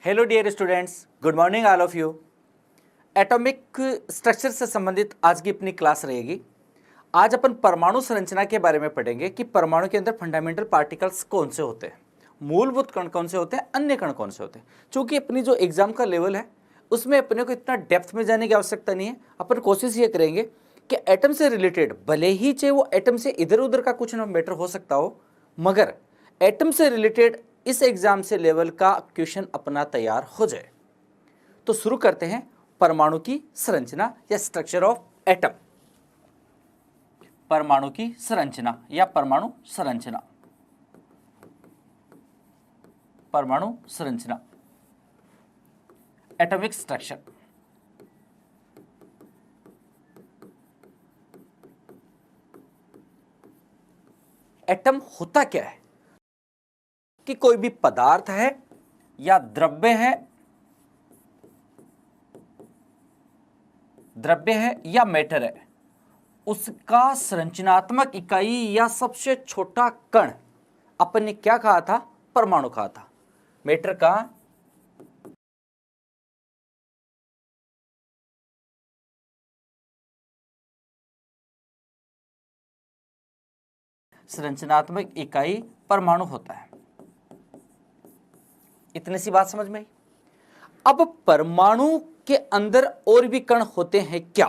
Hello dear students, good morning all of you. Atomic structure से संबंधित आज की अपनी क्लास रहेगी। आज अपन परमाणु संरचना के बारे में पढ़ेंगे कि परमाणु के अंदर फंडामेंटल पार्टिकल्स कौन से होते हैं, मूलभूत कण कौन से होते हैं, अन्य कण कौन से होते हैं। चूंकि अपनी जो एग्जाम का लेवल है उसमें अपने को इतना डेप्थ में जाने की आवश्यकता नहीं है। अपन कोशिश ये करेंगे कि एटम से रिलेटेड, भले ही चाहे वो एटम से इधर उधर का कुछ ना मैटर हो सकता हो, मगर एटम से रिलेटेड इस एग्जाम से लेवल का क्वेश्चन अपना तैयार हो जाए। तो शुरू करते हैं परमाणु की संरचना या स्ट्रक्चर ऑफ एटम। परमाणु की संरचना या परमाणु संरचना, परमाणु संरचना, एटॉमिक स्ट्रक्चर। एटम होता क्या है कि कोई भी पदार्थ है या द्रव्य है या मैटर है, उसका संरचनात्मक इकाई या सबसे छोटा कण अपन ने क्या कहा था? परमाणु कहा था। मैटर का संरचनात्मक इकाई परमाणु होता है। इतनी सी बात समझ में आई। अब परमाणु के अंदर और भी कण होते हैं क्या?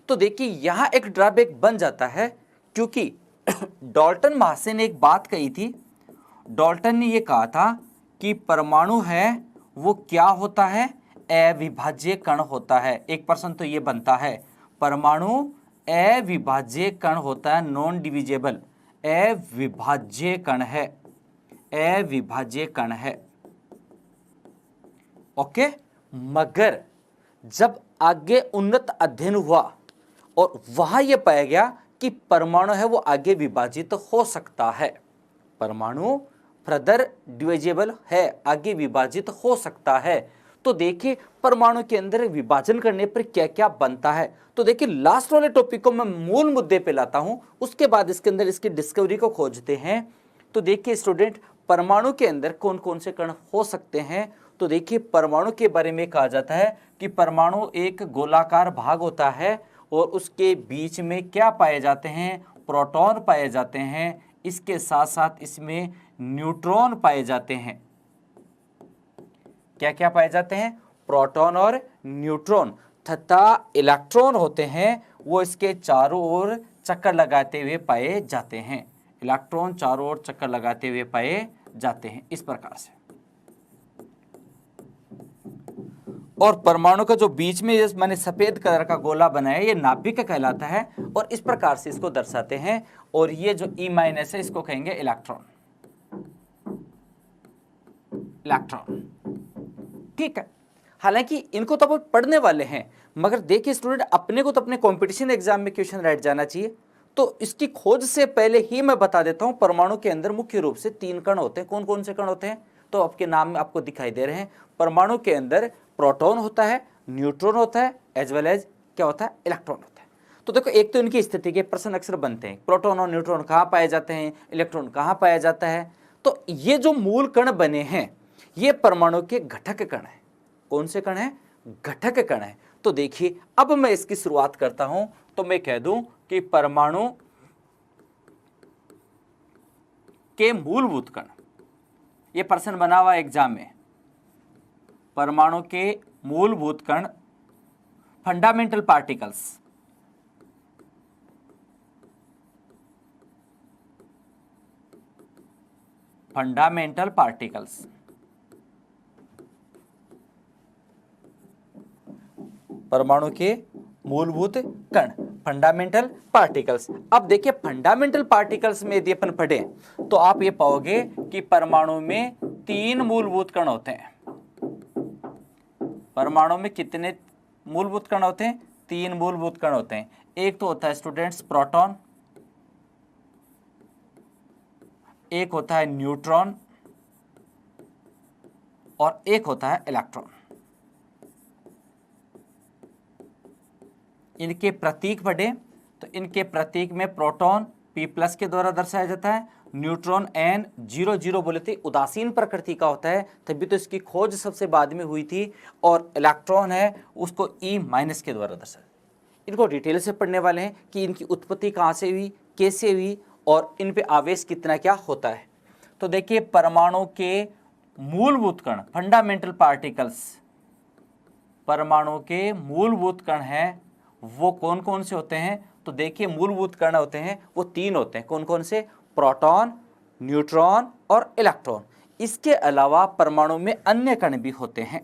तो देखिए यहां एक ड्रॉबैक बन जाता है, क्योंकि डाल्टन महाशय ने एक बात कही थी। डाल्टन ने यह कहा था कि परमाणु है वो क्या होता है? अविभाज्य कण होता है। एक प्रश्न तो यह बनता है, परमाणु अविभाज्य कण होता है, नॉन डिविजिबल, अविभाज्य कण है, अविभाज्य कण है। ओके, मगर जब आगे उन्नत अध्ययन हुआ और वहां यह पाया गया कि परमाणु है वो आगे विभाजित हो सकता है, परमाणु फर्दर डिविजिबल है, आगे विभाजित हो सकता है। तो देखिए परमाणु के अंदर विभाजन करने पर क्या क्या बनता है। तो देखिए लास्ट वाले टॉपिक को मैं मूल मुद्दे पे लाता हूं, उसके बाद इसके अंदर इसकी डिस्कवरी को खोजते हैं। तो देखिए स्टूडेंट, परमाणु के अंदर कौन कौन से कण हो सकते हैं। तो देखिए परमाणु के बारे में कहा जाता है कि परमाणु एक गोलाकार भाग होता है और उसके बीच में क्या पाए जाते हैं? प्रोटॉन पाए जाते हैं। इसके साथ साथ इसमें न्यूट्रॉन पाए जाते हैं। क्या क्या पाए जाते हैं? प्रोटॉन और न्यूट्रॉन तथा इलेक्ट्रॉन होते हैं, वो इसके चारों ओर चक्कर लगाते हुए पाए जाते हैं। इलेक्ट्रॉन चारों ओर चक्कर लगाते हुए पाए जाते हैं इस प्रकार से। और परमाणु का जो बीच में मैंने सफेद कलर का गोला बनाया, ये नाभिक कहलाता है और इस प्रकार से इसको दर्शाते हैं। और ये जो E- है इसको कहेंगे इलेक्ट्रॉन, इलेक्ट्रॉन। ठीक है, हालांकि इनको तो आप पढ़ने वाले हैं, मगर देखिए स्टूडेंट, अपने को तो अपने कंपटीशन एग्जाम में क्वेश्चन राइट जाना चाहिए। तो इसकी खोज से पहले ही मैं बता देता हूं, परमाणु के अंदर मुख्य रूप से 3 कण होते हैं। कौन कौन से कण होते हैं? तो आपके नाम में आपको दिखाई दे रहे हैं। परमाणु के अंदर प्रोटॉन होता है, न्यूट्रॉन होता है, एज वेल एज क्या होता है? इलेक्ट्रॉन होता है। तो देखो, एक तो इनकी स्थिति के प्रश्न अक्सर बनते हैं, प्रोटॉन और न्यूट्रॉन कहाँ पाए जाते हैं, इलेक्ट्रॉन कहाँ पाया जाता है। तो ये जो मूल कण बने हैं ये परमाणु के घटक कण है। कौन से कण है? घटक कण है। तो देखिए अब मैं इसकी शुरुआत करता हूं, तो मैं कह दूं कि परमाणु के मूलभूत कण, ये प्रश्न बना हुआ एग्जाम में, परमाणु के मूलभूत कण, फंडामेंटल पार्टिकल्स, फंडामेंटल पार्टिकल्स, परमाणु के मूलभूत कण, फंडामेंटल पार्टिकल्स। अब देखिए फंडामेंटल पार्टिकल्स में यदि अपन पढ़े तो आप ये पाओगे कि परमाणु में 3 मूलभूत कण होते हैं। परमाणु में कितने मूलभूत कण होते हैं? 3 मूलभूत कण होते हैं। एक तो होता है स्टूडेंट्स प्रोटॉन, एक होता है न्यूट्रॉन और एक होता है इलेक्ट्रॉन। इनके प्रतीक पढ़े तो इनके प्रतीक में प्रोटॉन P+ के द्वारा दर्शाया जाता है, न्यूट्रॉन N00 बोले थे, उदासीन प्रकृति का होता है, तभी तो इसकी खोज सबसे बाद में हुई थी। और इलेक्ट्रॉन है उसको E- के द्वारा दर्शाया। इनको डिटेल से पढ़ने वाले हैं कि इनकी उत्पत्ति कहाँ से हुई, कैसे हुई और इन पे आवेश कितना क्या होता है। तो देखिए, परमाणु के मूलभूत कण, फंडामेंटल पार्टिकल्स, परमाणु के मूलभूत कण हैं वो कौन कौन से होते हैं? तो देखिए, मूलभूत कण होते हैं वो 3 होते हैं। कौन कौन से? प्रोटॉन, न्यूट्रॉन और इलेक्ट्रॉन। इसके अलावा परमाणु में अन्य कण भी होते हैं,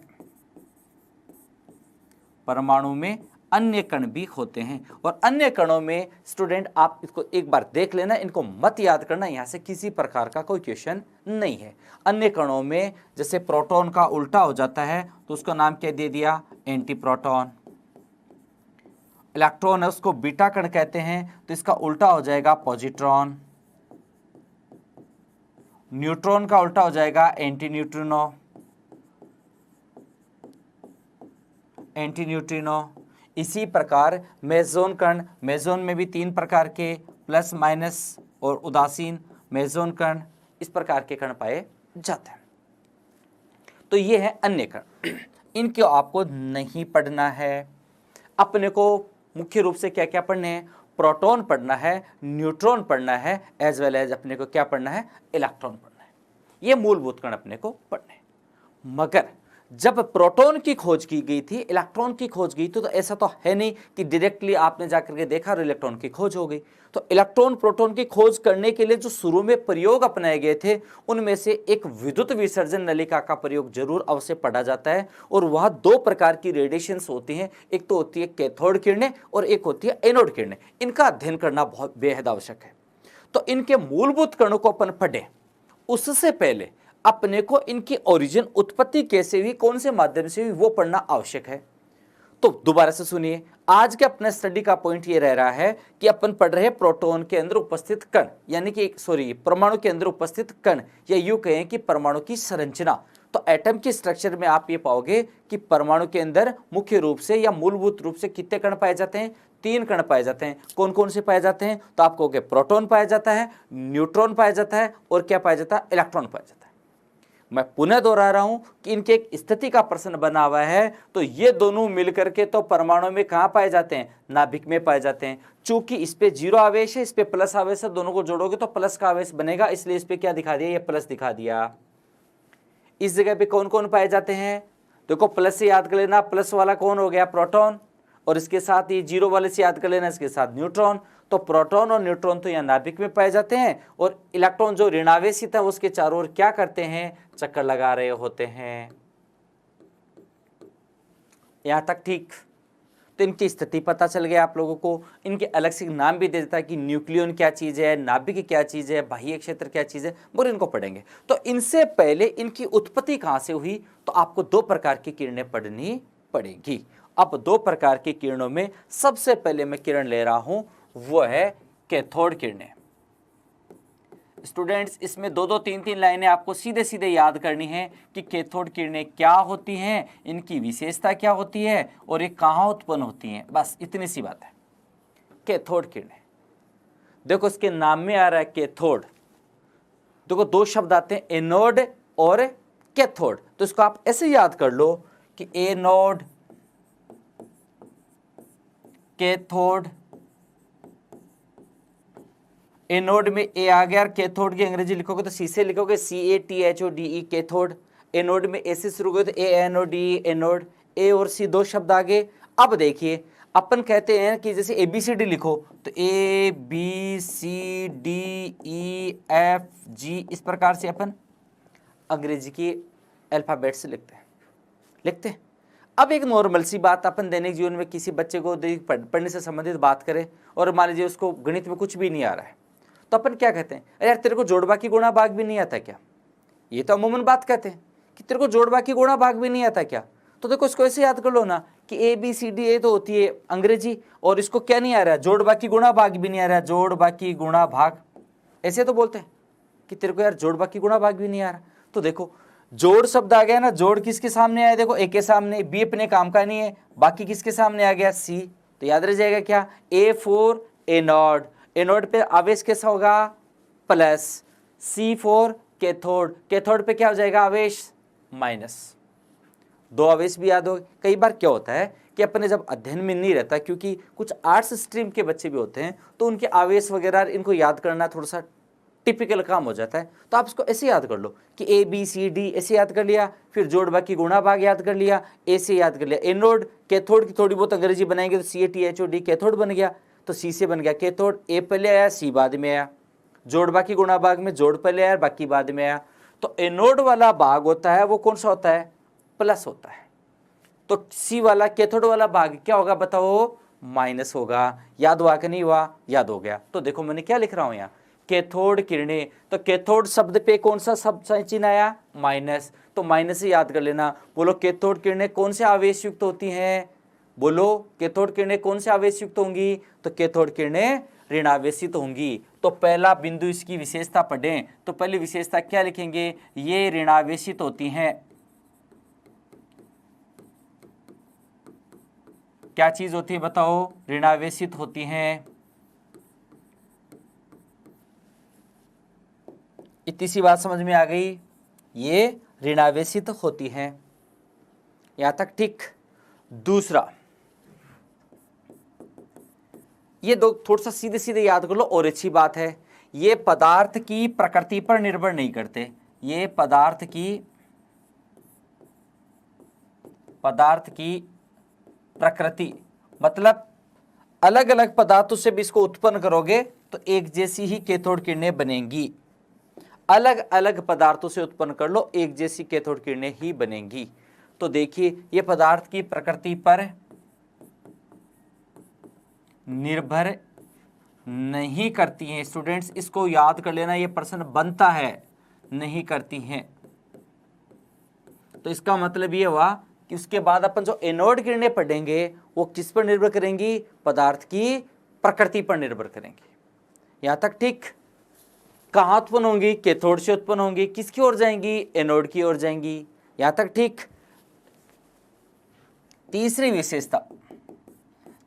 परमाणु में अन्य कण भी होते हैं। और अन्य कणों में स्टूडेंट आप इसको एक बार देख लेना, इनको मत याद करना, यहाँ से किसी प्रकार का कोई क्वेश्चन नहीं है। अन्य कणों में जैसे प्रोटॉन का उल्टा हो जाता है तो उसका नाम क्या दे दिया? Anti proton. इलेक्ट्रॉन है उसको बीटा कण कहते हैं तो इसका उल्टा हो जाएगा पॉजिट्रॉन। न्यूट्रॉन का उल्टा हो जाएगा एंटी न्यूट्रिनो, एंटी न्यूट्रिनो। इसी प्रकार मेसोन कण, मेसोन में भी 3 प्रकार के, प्लस माइनस और उदासीन मेसोन कण, इस प्रकार के कण पाए जाते हैं। तो ये है अन्य कण, इनको आपको नहीं पढ़ना है। अपने को मुख्य रूप से क्या क्या पढ़ने हैं? प्रोटॉन पढ़ना है, न्यूट्रॉन पढ़ना है, एज वेल एज अपने को क्या पढ़ना है? इलेक्ट्रॉन पढ़ना है। ये मूलभूत कण अपने को पढ़ने हैं। मगर जब प्रोटॉन की खोज की गई थी, इलेक्ट्रॉन की खोज की थी, तो ऐसा तो है नहीं कि डायरेक्टली आपने जाकर के देखा और इलेक्ट्रॉन की खोज हो गई। तो इलेक्ट्रॉन प्रोटॉन की खोज करने के लिए जो शुरू में प्रयोग अपनाए गए थे, उनमें से एक विद्युत विसर्जन नलिका का प्रयोग जरूर अवश्य पढ़ा जाता है। और वह 2 प्रकार की रेडिएशंस होती हैं, एक तो होती है कैथोड किरणें और एक होती है एनोड किरणें। इनका अध्ययन करना बहुत बेहद आवश्यक है। तो इनके मूलभूत कणों को अपन पढ़ें, उससे पहले अपने को इनकी ओरिजिन, उत्पत्ति कैसे हुई, कौन से माध्यम से हुई, वो पढ़ना आवश्यक है। तो दोबारा से सुनिए, आज के अपने स्टडी का पॉइंट ये रह रहा है कि अपन पढ़ रहे हैं प्रोटॉन के अंदर उपस्थित कण, यानी कि परमाणु के अंदर उपस्थित कण, या यूं कहें कि परमाणु की संरचना। तो एटम की स्ट्रक्चर में आप ये पाओगे कि परमाणु के अंदर मुख्य रूप से या मूलभूत रूप से कितने कण पाए जाते हैं? 3 कण पाए जाते हैं। कौन कौन से पाए जाते हैं? तो आप कहोगे प्रोटॉन पाया जाता है, न्यूट्रॉन पाया जाता है और क्या पाया जाता है? इलेक्ट्रॉन पाया जाता है। मैं पुनः दोहरा रहा हूं कि इनके एक स्थिति का प्रश्न बना हुआ है, तो ये दोनों मिलकर के तो परमाणु में कहां पाए जाते हैं? नाभिक में पाए जाते हैं। चूंकि इस पे 0 आवेश है, इस पे प्लस आवेश है, दोनों को जोड़ोगे तो प्लस का आवेश बनेगा, इसलिए इस पे क्या दिखा दिया? ये प्लस दिखा दिया। इस जगह पे कौन कौन पाए जाते हैं? देखो, प्लस से याद कर लेना, प्लस वाला कौन हो गया? प्रोटॉन। और इसके साथ ही 0 वाले से याद कर लेना, इसके साथ न्यूट्रॉन। तो प्रोटॉन और न्यूट्रॉन तो यहाँ नाभिक में पाए जाते हैं, और इलेक्ट्रॉन जो ऋणावेशित है उसके चारों ओर क्या करते हैं? चक्कर लगा रहे होते हैं। यहां तक ठीक? तो इनकी स्थिति पता चल गया आप लोगों को। इनके अलग से नाम भी दे देता है कि न्यूक्लियन क्या चीज है, नाभिक क्या चीज है, बाह्य क्षेत्र क्या चीज है, मगर इनको पढ़ेंगे। तो इनसे पहले इनकी उत्पत्ति कहां से हुई? तो आपको 2 प्रकार की किरणें पढ़नी पड़ेगी। अब 2 प्रकार की किरणों में सबसे पहले मैं किरण ले रहा हूं, वो है कैथोड किरणें। स्टूडेंट्स, इसमें 2-2, 3-3 लाइनें आपको सीधे सीधे याद करनी है कि कैथोड किरणें क्या होती हैं, इनकी विशेषता क्या होती है और ये कहाँ उत्पन्न होती हैं। बस इतनी सी बात है। कैथोड किरणें, देखो इसके नाम में आ रहा है कैथोड। देखो 2 शब्द आते हैं, एनोड और कैथोड। तो इसको आप ऐसे याद कर लो कि एनोड, कैथोड। एनोड में ए आ गया, कैथोड की अंग्रेजी लिखोगे तो सी से लिखोगे, CATHODE कैथोड। एनोड में ए से शुरू करोगे तो ANODE एनोड। ए और सी 2 शब्द आ गए। अब देखिए, अपन कहते हैं कि जैसे ABCD लिखो तो ABCDEFG, इस प्रकार से अपन अंग्रेजी की अल्फाबेट से लिखते हैं। अब एक नॉर्मल सी बात, अपन दैनिक जीवन में किसी बच्चे को पढ़ने से संबंधित बात करें और मान लीजिए उसको गणित में कुछ भी नहीं आ रहा है, तो अपन क्या कहते हैं? अरे यार, तेरे को जोड़ बाकी गुणा भाग भी नहीं आता क्या? ये तो अमूमन बात कहते हैं कि तेरे को जोड़ बाकी गुणा भाग भी नहीं आता क्या? तो देखो इसको ऐसे याद कर लो ना कि ABCD तो होती है अंग्रेजी, और इसको क्या नहीं आ रहा है? जोड़ बाकी गुणा भाग भी नहीं आ रहा है, जोड़ बाकी गुणा भाग। ऐसे तो बोलते हैं कि तेरे को यार जोड़ बाकी गुणा भाग भी नहीं आ रहा। तो देखो, जोड़ शब्द आ गया ना, जोड़ किसके सामने आया? देखो A के सामने, B अपने काम का नहीं है, बाकी किसके सामने आ गया? C। तो याद रह जाएगा क्या? A for anode. एनोड पे आवेश कैसा होगा? प्लस। C4 कैथोड, कैथोड पे क्या हो जाएगा आवेश माइनस, 2 आवेश भी याद हो। कई बार क्या होता है कि अपने जब अध्ययन में नहीं रहता, क्योंकि कुछ आर्ट्स स्ट्रीम के बच्चे भी होते हैं तो उनके आवेश वगैरह इनको याद करना थोड़ा सा टिपिकल काम हो जाता है, तो आप इसको ऐसे याद कर लो कि ए बी सी डी ऐसे याद कर लिया, फिर जोड़ बाकी गुणा भाग याद कर लिया, ए से याद कर लिया। एनोड कैथोड की थोड़ी बहुत अंग्रेजी बनाएंगे तो CATHOD कैथोड बन गया, तो सी से बन गया कैथोड, ए पहले आया सी बाद में आया, जोड़ बाकी गुणा भाग में जोड़ पहले आया बाकी बाद में आया। तो एनोड वाला भाग होता है वो कौन सा होता है, प्लस होता है, तो सी वाला कैथोड वाला भाग क्या होगा बताओ, माइनस होगा। याद हुआ कि नहीं हुआ, याद हो गया। तो देखो मैंने क्या लिख रहा हूं यहाँ, कैथोड किरणें, तो कैथोड शब्द पे कौन सा शब्द चिन्ह आया, माइनस, तो माइनस से याद कर लेना। बोलो कैथोड किरणें कौन से आवेश युक्त होती हैं, बोलो कैथोड किरणें कौन से आवेश युक्त होंगी, तो कैथोड किरणें ऋणावेशित होंगी। तो पहला बिंदु इसकी विशेषता पढ़ें तो पहली विशेषता क्या लिखेंगे, ये ऋणावेशित होती हैं। क्या चीज होती है बताओ, ऋणावेशित होती हैं। इतनी सी बात समझ में आ गई, ये ऋणावेशित होती हैं, यहां तक ठीक। दूसरा, ये दो थोड़ा सा सीधे सीधे याद कर लो और अच्छी बात है, ये पदार्थ की प्रकृति पर निर्भर नहीं करते, ये पदार्थ की प्रकृति, मतलब अलग अलग पदार्थों से भी इसको उत्पन्न करोगे तो एक जैसी ही कैथोड किरणें बनेंगी। अलग अलग पदार्थों से उत्पन्न कर लो, एक जैसी कैथोड किरणें ही बनेंगी। तो देखिए ये पदार्थ की प्रकृति पर निर्भर नहीं करती हैं। स्टूडेंट्स इसको याद कर लेना, ये प्रश्न बनता है, नहीं करती हैं। तो इसका मतलब ये हुआ कि उसके बाद अपन जो एनोड किरणें पढ़ेंगे वो किस पर निर्भर करेंगी, पदार्थ की प्रकृति पर निर्भर करेंगे। यहां तक ठीक। कहां उत्पन्न होंगी, कैथोड से उत्पन्न होंगी, किसकी ओर जाएंगी, एनोड की ओर जाएंगी। यहां तक ठीक। तीसरी विशेषता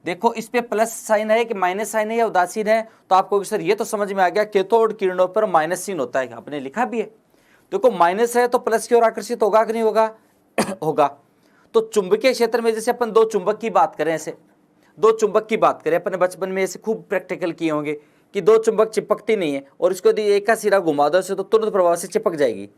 देखो, इस पे प्लस साइन है कि माइनस साइन है या उदासीन है, तो आपको सर ये तो समझ में आ गया कैथोड किरणों पर माइनस चिन्ह होता है, आपने लिखा भी है। देखो माइनस है तो प्लस की ओर आकर्षित होगा कि नहीं होगा होगा। तो चुंबकीय क्षेत्र में जैसे अपन दो चुंबक की बात करें, ऐसे दो चुंबक की बात करें, अपने बचपन में ऐसे खूब प्रैक्टिकल किए होंगे कि दो चुंबक चिपकती नहीं है और इसको यदि एक का सिरा घुमा दो से तो तुरंत प्रभाव से चिपक जाएगी।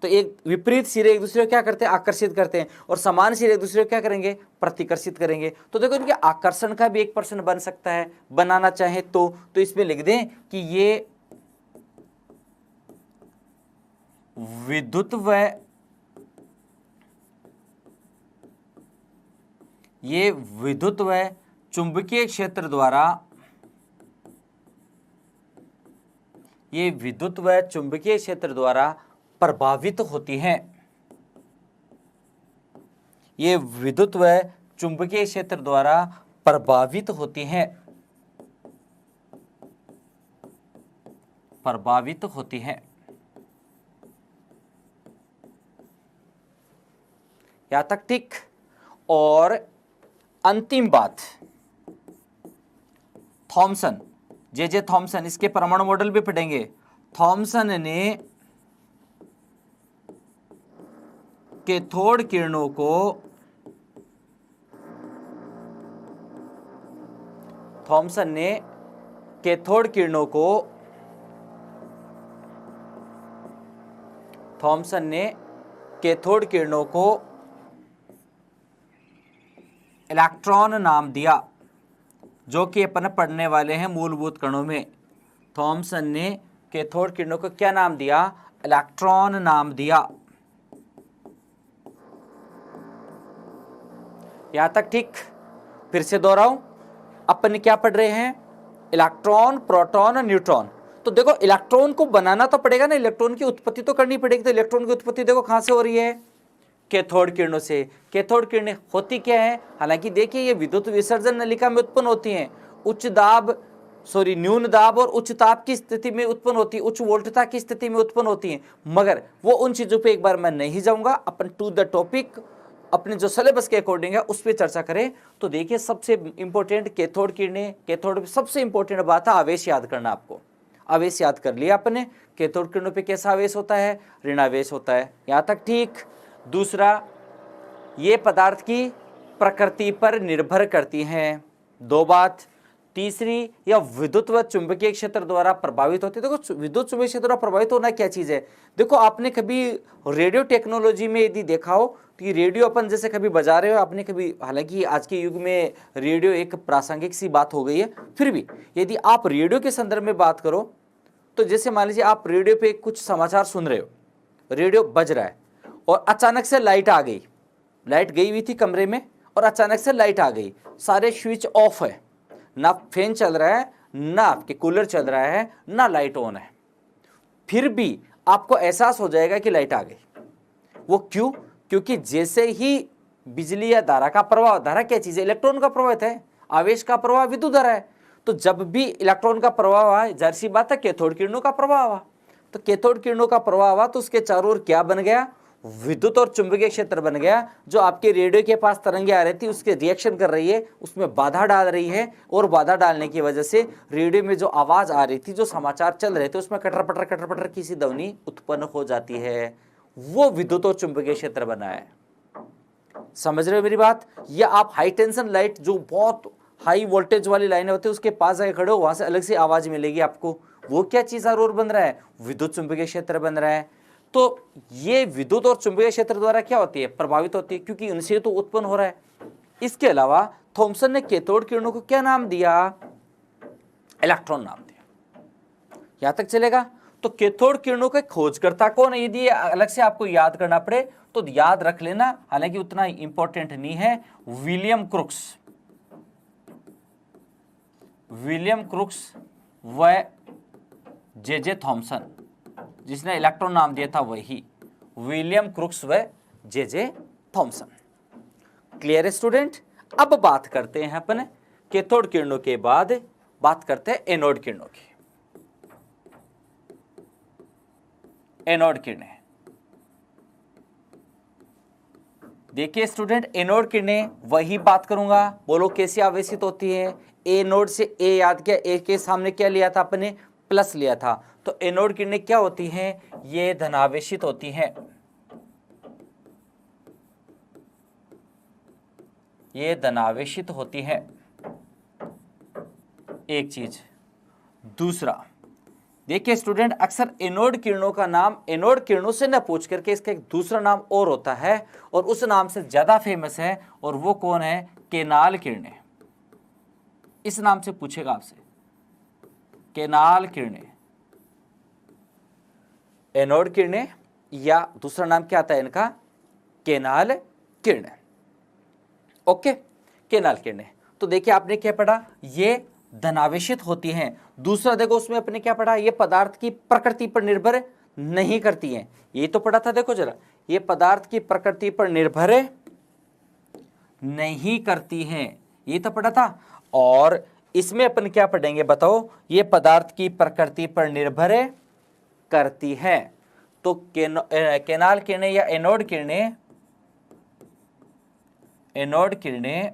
तो एक विपरीत सिरे एक दूसरे को क्या करते हैं, आकर्षित करते हैं, और समान सिरे एक दूसरे को क्या करेंगे, प्रतिकर्षित करेंगे। तो देखो इनके आकर्षण का भी एक प्रश्न बन सकता है, बनाना चाहे तो इसमें लिख दें कि ये विद्युत व चुंबकीय क्षेत्र द्वारा, ये विद्युत व चुंबकीय क्षेत्र द्वारा प्रभावित होती हैं। ये विद्युत व चुंबकीय क्षेत्र द्वारा प्रभावित होती हैं, प्रभावित होती हैं। यहां तक ठीक। और अंतिम बात, थॉमसन, जे थॉमसन, इसके परमाणु मॉडल भी पढ़ेंगे। थॉमसन ने कैथोड किरणों को इलेक्ट्रॉन नाम दिया, जो कि अपन पढ़ने वाले हैं मूलभूत कणों में। थॉमसन ने कैथोड किरणों को क्या नाम दिया, इलेक्ट्रॉन नाम दिया। यहां तक ठीक। फिर से दोहराऊं, अपन क्या पढ़ रहे हैं, इलेक्ट्रॉन, प्रोटॉन और न्यूट्रॉन। तो देखो इलेक्ट्रॉन को बनाना तो पड़ेगा ना, इलेक्ट्रॉन की उत्पत्ति तो करनी पड़ेगी। तो इलेक्ट्रॉन की उत्पत्ति देखो कहां से हो रही है, कैथोड किरणों से। कैथोड किरणें होती क्या है, हालांकि देखिए ये विद्युत विसर्जन नलिका में उत्पन्न होती हैं, न्यून दाब और उच्च ताप की स्थिति में उत्पन्न होती है, उच्च वोल्टता की स्थिति में उत्पन्न होती हैं। मगर वो उन चीजों पे एक बार मैं नहीं जाऊंगा, अपन टू द टॉपिक अपने जो सिलेबस के अकॉर्डिंग है उस पर चर्चा करें। तो देखिए सबसे इंपॉर्टेंट कैथोड किरणें, कैथोड सबसे इंपॉर्टेंट बात है आवेश याद करना। आपको आवेश याद कर लिया आपने, कैथोड किरणों पे कैसा आवेश होता है? ऋणावेश होता है। यहाँ तक ठीक। दूसरा, ये पदार्थ की प्रकृति पर निर्भर करती हैं। दो बात। तीसरी, यह विद्युत व चुंबकीय क्षेत्र द्वारा प्रभावित होती है। देखो विद्युत चुंबकीय क्षेत्र द्वारा प्रभावित होना क्या चीज है? देखो आपने कभी रेडियो टेक्नोलॉजी में यदि देखा हो तो ये रेडियो अपन जैसे कभी बजा रहे हो आपने कभी, हालांकि आज के युग में रेडियो एक प्रासंगिक सी बात हो गई है, फिर भी यदि आप रेडियो के संदर्भ में बात करो तो जैसे मान लीजिए आप रेडियो पे कुछ समाचार सुन रहे हो, रेडियो बज रहा है और अचानक से लाइट आ गई, लाइट गई हुई थी कमरे में और अचानक से लाइट आ गई, सारे स्विच ऑफ है, ना फैन चल रहा है, ना आपके कूलर चल रहा है, ना लाइट ऑन है, फिर भी आपको एहसास हो जाएगा कि लाइट आ गई। वो क्यों? क्योंकि जैसे ही बिजली या धारा का प्रवाह, धारा क्या चीज है? इलेक्ट्रॉन का प्रवाह है, आवेश का प्रवाह विद्युत धारा है। तो जब भी इलेक्ट्रॉन का प्रवाह हुआ, जाहिर सी बात है कैथोड किरणों का प्रवाह हुआ। तो कैथोड किरणों का प्रवाह हुआ तो उसके चारों ओर क्या बन गया? विद्युत और चुंबकीय क्षेत्र बन गया। जो आपके रेडियो के पास तरंगे आ रही थी उसके रिएक्शन कर रही है, उसमें बाधा डाल रही है, और बाधा डालने की वजह से रेडियो में जो आवाज आ रही थी, जो समाचार चल रहे थे, उसमें कटर पटर की सी ध्वनि उत्पन्न हो जाती है। वो विद्युत और चुंबकीय क्षेत्र बना है। समझ रहे हो मेरी बात? या आप हाई टेंशन लाइट, जो बहुत हाई वोल्टेज वाली लाइनें होती है, उसके पास जाके खड़े हो, वहां से अलग से आवाज मिलेगी आपको। वो क्या चीज और बन रहा है? विद्युत चुंबकीय क्षेत्र बन रहा है। तो ये विद्युत और चुंबकीय क्षेत्र द्वारा क्या होती है? प्रभावित होती है, क्योंकि उनसे तो उत्पन्न हो रहा है। इसके अलावा थॉमसन ने कैथोड किरणों को क्या नाम दिया? इलेक्ट्रॉन नाम दिया। यहां तक चलेगा? तो कैथोड किरणों के खोजकर्ता कौन है? यदि अलग से आपको याद करना पड़े तो याद रख लेना, हालांकि उतना इंपॉर्टेंट नहीं है। विलियम क्रुक्स, विलियम क्रुक्स व जे थॉमसन, जिसने इलेक्ट्रॉन नाम दिया था वही विलियम क्रुक्स व जे थॉमसन। क्लियर है स्टूडेंट? अब बात करते हैं अपन कैथोड किरणों के बाद बात करते हैं एनोड किरणों की। एनोड किरणें, देखिए स्टूडेंट, एनोड किरणें वही बात करूंगा। बोलो कैसे आवेशित होती है? एनोड से ए याद किया, ए के सामने क्या लिया था अपने? प्लस लिया था। तो एनोड किरणें क्या होती हैं? ये धनावेशित होती हैं। ये धनावेशित होती हैं, एक चीज। दूसरा, देखिए स्टूडेंट, अक्सर एनोड किरणों का नाम एनोड किरणों से न पूछ करके इसका एक दूसरा नाम और होता है, और उस नाम से ज्यादा फेमस है, और वो कौन है? केनाल किरणें। इस नाम से पूछेगा आपसे, केनाल किरणें। एनोड किरणें, या दूसरा नाम क्या आता है इनका? केनाल किरणें। ओके, केनाल किरणें। तो देखिए आपने क्या पढ़ा? ये धनावेशित होती हैं। दूसरा देखो उसमें अपने क्या पढ़ा? ये पदार्थ की प्रकृति पर निर्भर नहीं करती हैं। ये तो पढ़ा था, देखो जरा, ये पदार्थ की प्रकृति पर निर्भर नहीं करती हैं, ये तो पढ़ा था। और इसमें अपन क्या पढ़ेंगे बताओ? ये पदार्थ की प्रकृति पर निर्भर करती है। तो केनाल किरणें या एनोड किरणें, एनोड किरणें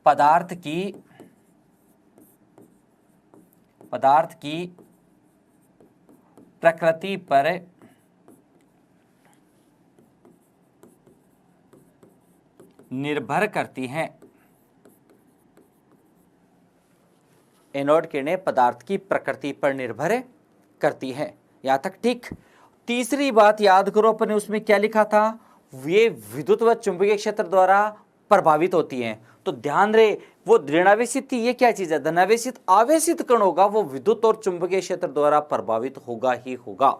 पदार्थ की प्रकृति पर निर्भर करती हैं। एनोड किरणें पदार्थ की प्रकृति पर निर्भर करती हैं। यहां तक ठीक। तीसरी बात याद करो, अपने उसमें क्या लिखा था? ये विद्युत व चुंबकीय क्षेत्र द्वारा प्रभावित होती हैं। तो ध्यान रहे, वो ऋणावेशित थी, ये क्या चीज है? धनावेशित। आवेशित कण होगा वो विद्युत और चुंबकीय क्षेत्र द्वारा प्रभावित होगा ही होगा।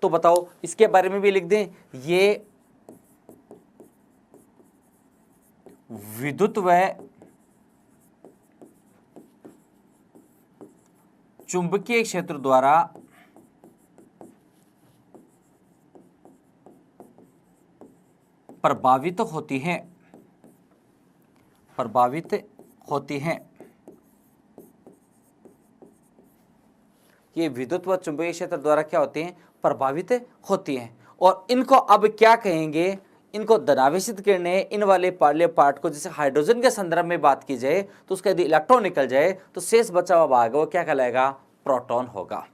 तो बताओ इसके बारे में भी लिख दें, ये विद्युत व चुंबकीय क्षेत्र द्वारा प्रभावित होती हैं, प्रभावित होती हैं। ये विद्युत व चुंबकीय क्षेत्र द्वारा क्या होते हैं? प्रभावित होती हैं। और इनको अब क्या कहेंगे? इनको धनावेशित किरणें। इन वाले पार्ले पार्ट को, जैसे हाइड्रोजन के संदर्भ में बात की जाए तो उसका यदि इलेक्ट्रॉन निकल जाए तो शेष बचा हुआ भाग वो क्या कहलाएगा? प्रोटॉन होगा।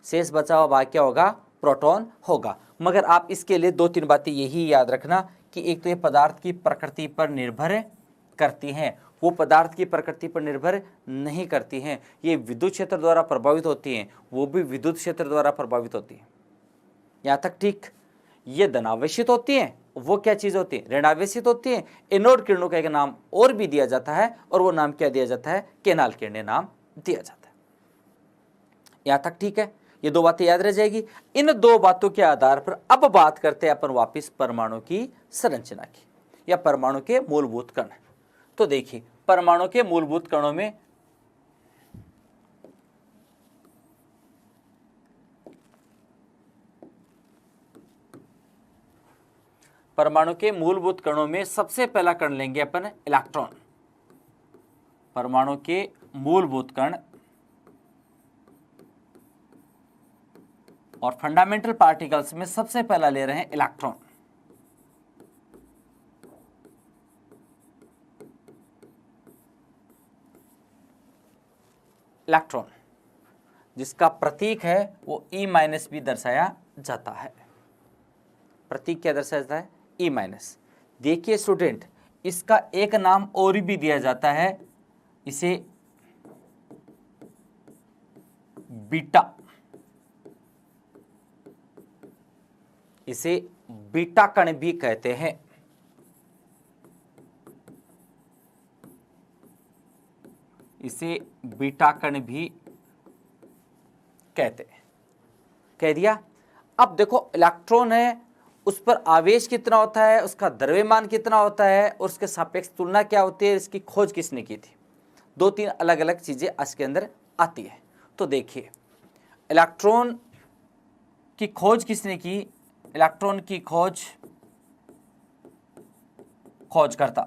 शेष बचा हुआ भाग क्या होगा? प्रोटॉन होगा। मगर आप इसके लिए 2-3 बातें यही याद रखना कि एक तो ये पदार्थ की प्रकृति पर निर्भर करती हैं, वो पदार्थ की प्रकृति पर निर्भर नहीं करती हैं। ये विद्युत क्षेत्र द्वारा प्रभावित होती हैं, वो भी विद्युत क्षेत्र द्वारा प्रभावित होती हैं। यहाँ तक ठीक? ये धनावेशित होती हैं, वो क्या चीज़ होती है? ऋणावेशित होती हैं। एनोड किरणों का एक नाम और भी दिया जाता है, और वो नाम क्या दिया जाता है? केनाल किरणें नाम दिया जाता है। यहाँ तक ठीक है? ये 2 बातें याद रह जाएगी। इन 2 बातों के आधार पर अब बात करते हैं अपन वापिस परमाणु की संरचना की, या परमाणु के मूलभूत कण। तो देखिए, परमाणु के मूलभूत कणों में सबसे पहला कण लेंगे अपन इलेक्ट्रॉन। परमाणु के मूलभूत कण और फंडामेंटल पार्टिकल्स में सबसे पहला ले रहे हैं इलेक्ट्रॉन। इलेक्ट्रॉन जिसका प्रतीक है वो E- भी दर्शाया जाता है। प्रतीक क्या दर्शाया जाता है? E-। देखिए स्टूडेंट, इसका एक नाम और भी दिया जाता है, इसे बीटा, इसे बीटा कण भी कहते हैं। इसे बीटा कण भी कहते हैं। कह दिया। अब देखो, इलेक्ट्रॉन है, उस पर आवेश कितना होता है, उसका द्रव्यमान कितना होता है, और उसके सापेक्ष तुलना क्या होती है, इसकी खोज किसने की थी? 2-3 अलग अलग चीजें इसके अंदर आती है। तो देखिए, इलेक्ट्रॉन की खोज किसने की? इलेक्ट्रॉन की खोजकर्ता।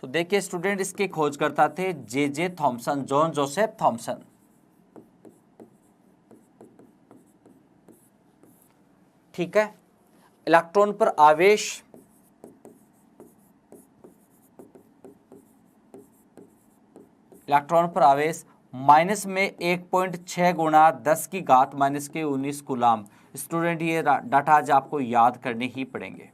तो देखिए स्टूडेंट, इसके खोजकर्ता थे J Thomson, John Joseph Thomson. ठीक है। इलेक्ट्रॉन पर आवेश माइनस में 1.6 गुणा 10 की घात -19 कूलाम। स्टूडेंट, ये डाटा आज आपको याद करने ही पड़ेंगे।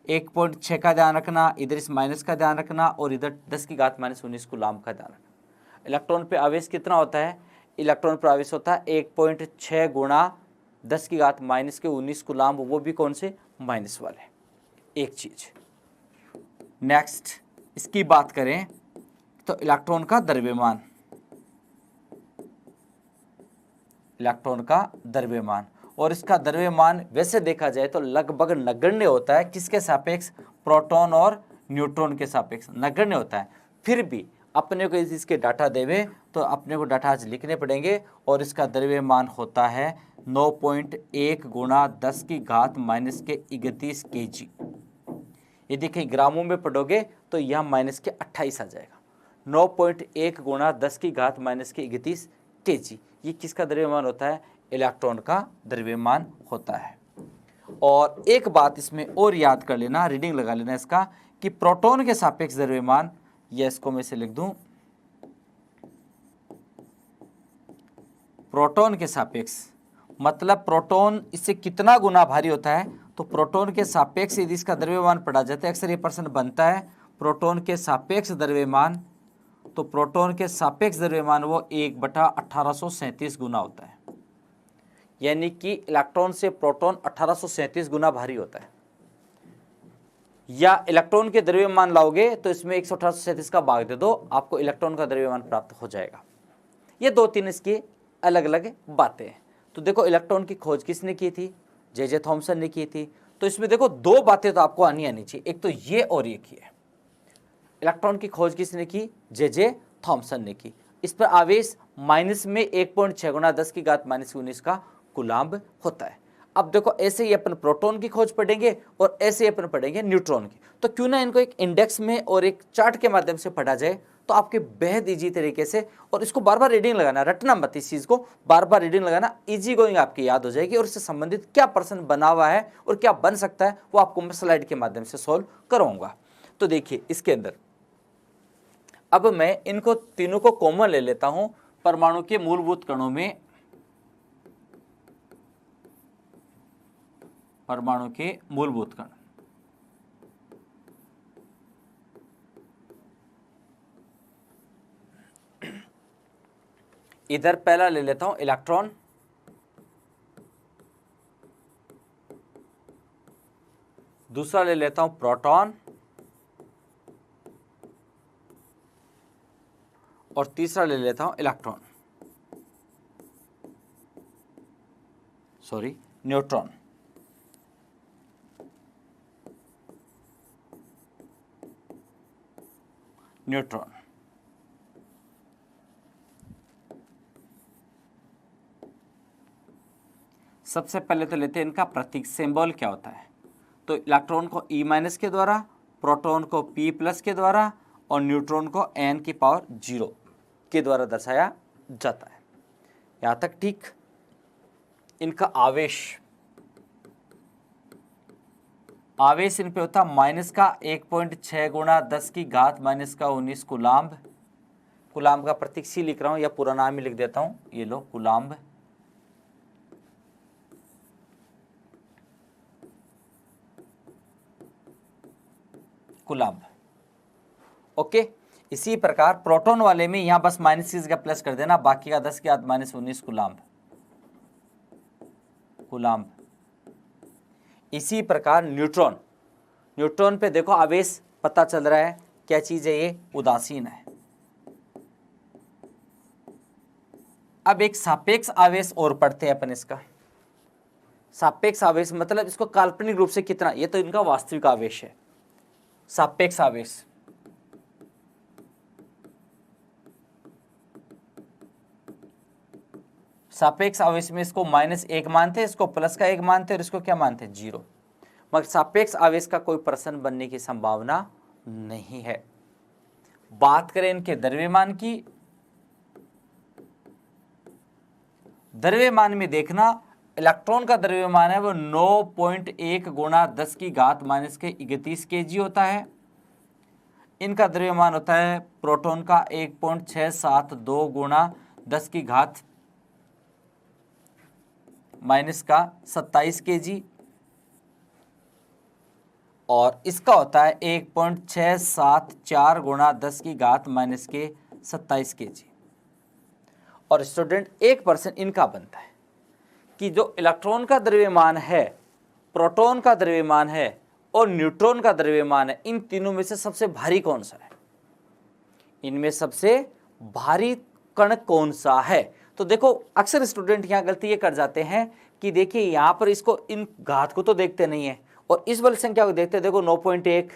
1.6 का ध्यान रखना, इधर इस माइनस का ध्यान रखना, और इधर 10 की घात -19 कूलाम का ध्यान रखना। इलेक्ट्रॉन पे आवेश कितना होता है? इलेक्ट्रॉन पर आवेश होता है 1.6 गुणा 10 की घात -19 कूलाम, वो भी कौन से? माइनस वाले। एक चीज। नेक्स्ट, इसकी बात करें तो इलेक्ट्रॉन का द्रव्यमान, और इसका द्रव्यमान वैसे देखा जाए तो लगभग नगण्य होता है। किसके सापेक्ष? प्रोटॉन और न्यूट्रॉन के सापेक्ष नगण्य होता है। फिर भी अपने को इसके डाटा देवे तो अपने को डाटा आज लिखने पड़ेंगे, और इसका द्रव्यमान होता है 9.1 गुणा 10 की घात -31 kg। ये देखिए, ग्रामों में पढ़ोगे तो यहाँ -28 आ जाएगा। 9.1 गुणा 10 की घात -31 kg। ये किसका द्रव्यमान होता है? इलेक्ट्रॉन का द्रव्यमान होता है। और एक बात इसमें और याद कर लेना, रीडिंग लगा लेना इसका, कि प्रोटॉन के सापेक्ष द्रव्यमान, या इसको मैं से लिख दूं, प्रोटॉन के सापेक्ष मतलब प्रोटॉन इससे कितना गुना भारी होता है, तो प्रोटॉन के सापेक्ष यदि इसका द्रव्यमान पढ़ा जाता है, अक्सर ये प्रश्न बनता है, प्रोटॉन के सापेक्ष द्रव्यमान, तो प्रोटॉन के सापेक्ष द्रव्यमान वो 1/1837 गुना होता है। यानी कि इलेक्ट्रॉन से प्रोटॉन 1837 गुना भारी होता है। या इलेक्ट्रॉन के द्रव्यमान लाओगे तो इसमें 11837 का भाग दे दो, आपको इलेक्ट्रॉन का द्रव्यमान प्राप्त हो जाएगा। ये 2-3 इसकी अलग अलग बातें हैं। तो देखो, इलेक्ट्रॉन की खोज किसने की थी? जे थॉमसन ने की थी। तो इसमें देखो 2 बातें तो आपको आनी चाहिए, एक तो ये और एक ही है। इलेक्ट्रॉन की खोज किसने की? जे थॉमसन ने की। इस पर आवेश माइनस में 1.6 गुणा 10 की घात -19 का कूलाम्ब होता है। अब देखो, ऐसे ही अपन प्रोटॉन की खोज पढ़ेंगे और ऐसे ही अपन पढ़ेंगे न्यूट्रॉन की। तो क्यों ना इनको एक इंडेक्स में और एक चार्ट के माध्यम से पढ़ा जाए, तो आपके बेहद इजी तरीके से, और इसको बार बार रीडिंग लगाना, रटना मत, इस चीज़ को बार बार रीडिंग लगाना, इजी गोइंग आपकी याद हो जाएगी, और इससे संबंधित क्या प्रश्न बना हुआ है और क्या बन सकता है वो आपको मैं स्लाइड के माध्यम से सॉल्व कराऊंगा। तो देखिए, इसके अंदर अब मैं इनको तीनों को कॉमन ले लेता हूं, परमाणु के मूलभूत कणों में, परमाणु के मूलभूत कण, इधर पहला ले लेता हूं इलेक्ट्रॉन, दूसरा ले लेता हूं प्रोटॉन, और तीसरा ले लेता हूं इलेक्ट्रॉन, सॉरी न्यूट्रॉन। न्यूट्रॉन सबसे पहले तो लेते हैं इनका प्रतीक, सिंबल क्या होता है। तो इलेक्ट्रॉन को E- के द्वारा, प्रोटॉन को P+ के द्वारा और न्यूट्रॉन को N⁻0 के द्वारा दर्शाया जाता है। यहां तक ठीक। इनका आवेश, आवेश इन पे होता है -1.6 गुणा 10⁻⁻19 कूलाम्ब। कूलाम्ब का प्रतीक C लिख रहा हूं या पूरा नाम ही लिख देता हूं, ये लो कूलाम्ब। Coulomb, okay. इसी प्रकार प्रोटॉन वाले में यहां बस माइनस की जगह प्लस कर देना, बाकी का 10⁻⁻19 कूलाम्ब, कूलाम्ब। इसी प्रकार न्यूट्रॉन, न्यूट्रॉन पे देखो आवेश पता चल रहा है, क्या चीज है ये, उदासीन है। अब एक सापेक्ष आवेश और पढ़ते हैं अपन इसका। सापेक्ष आवेश मतलब इसको काल्पनिक रूप से कितना, ये तो इनका वास्तविक आवेश है। सापेक्ष आवेश, सापेक्ष आवेश में इसको -1 मानते हैं, इसको +1 मानते हैं और इसको क्या मानते हैं, 0। मगर सापेक्ष आवेश का कोई प्रश्न बनने की संभावना नहीं है। बात करें इनके द्रव्यमान की, द्रव्यमान में देखना इलेक्ट्रॉन का द्रव्यमान है वो 9.1 गुणा 10⁻31 kg होता है। इनका द्रव्यमान होता है प्रोटॉन का 1.672 गुणा 10⁻⁻27 kg, और इसका होता है 1.674 गुणा 10⁻⁻27 kg। और स्टूडेंट 1% इनका बनता है कि जो इलेक्ट्रॉन का द्रव्यमान है, प्रोटॉन का द्रव्यमान है और न्यूट्रॉन का द्रव्यमान है, इन तीनों में से सबसे भारी कौन सा है, इनमें सबसे भारी कण कौन सा है। तो देखो अक्सर स्टूडेंट यहां गलती ये कर जाते हैं कि देखिए यहां पर इसको, इन घात को तो देखते नहीं है और इस बल संख्या को देखते हैं। देखो 9.1,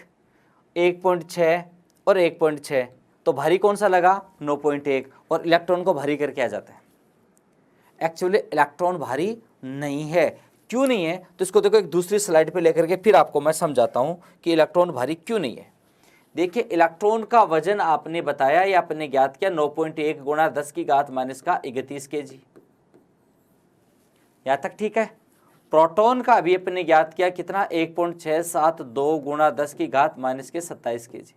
1.6 और 1.6, तो भारी कौन सा लगा, 9.1, और इलेक्ट्रॉन को भारी करके आ जाता है। एक्चुअली इलेक्ट्रॉन भारी नहीं है। क्यों नहीं है, तो इसको देखो एक दूसरी स्लाइड पे लेकर के फिर आपको मैं समझाता हूं कि इलेक्ट्रॉन भारी क्यों नहीं है। देखिए इलेक्ट्रॉन का वजन आपने बताया या आपने ज्ञात किया 9.1 गुणा 10⁻31 kg, यहां तक ठीक है। प्रोटॉन का भी अपने ज्ञात किया कितना, 1.672 गुणा 10⁻⁻27 kg।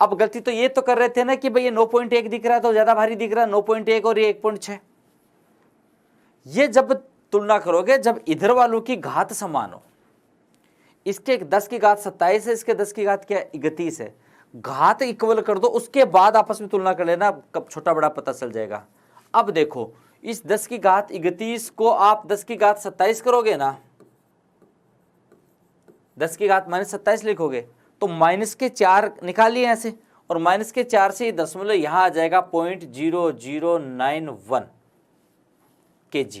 अब गलती तो ये तो कर रहे थे ना कि भाई ये 9.1 दिख रहा है तो ज्यादा भारी दिख रहा है, 9.1 और ये 1.6। ये जब तुलना करोगे, जब इधर वालों की घात समान हो, इसके 10⁻27 है, इसके 10⁻31 है, घात इक्वल कर दो, उसके बाद आपस में तुलना कर लेना, कब छोटा बड़ा पता चल जाएगा। अब देखो इस 10⁻31 को आप 10⁻27 करोगे ना, 10⁻27 लिखोगे तो -4 निकालिए ऐसे, और -4 से दशमलव यहां आ जाएगा 0.0091 kg।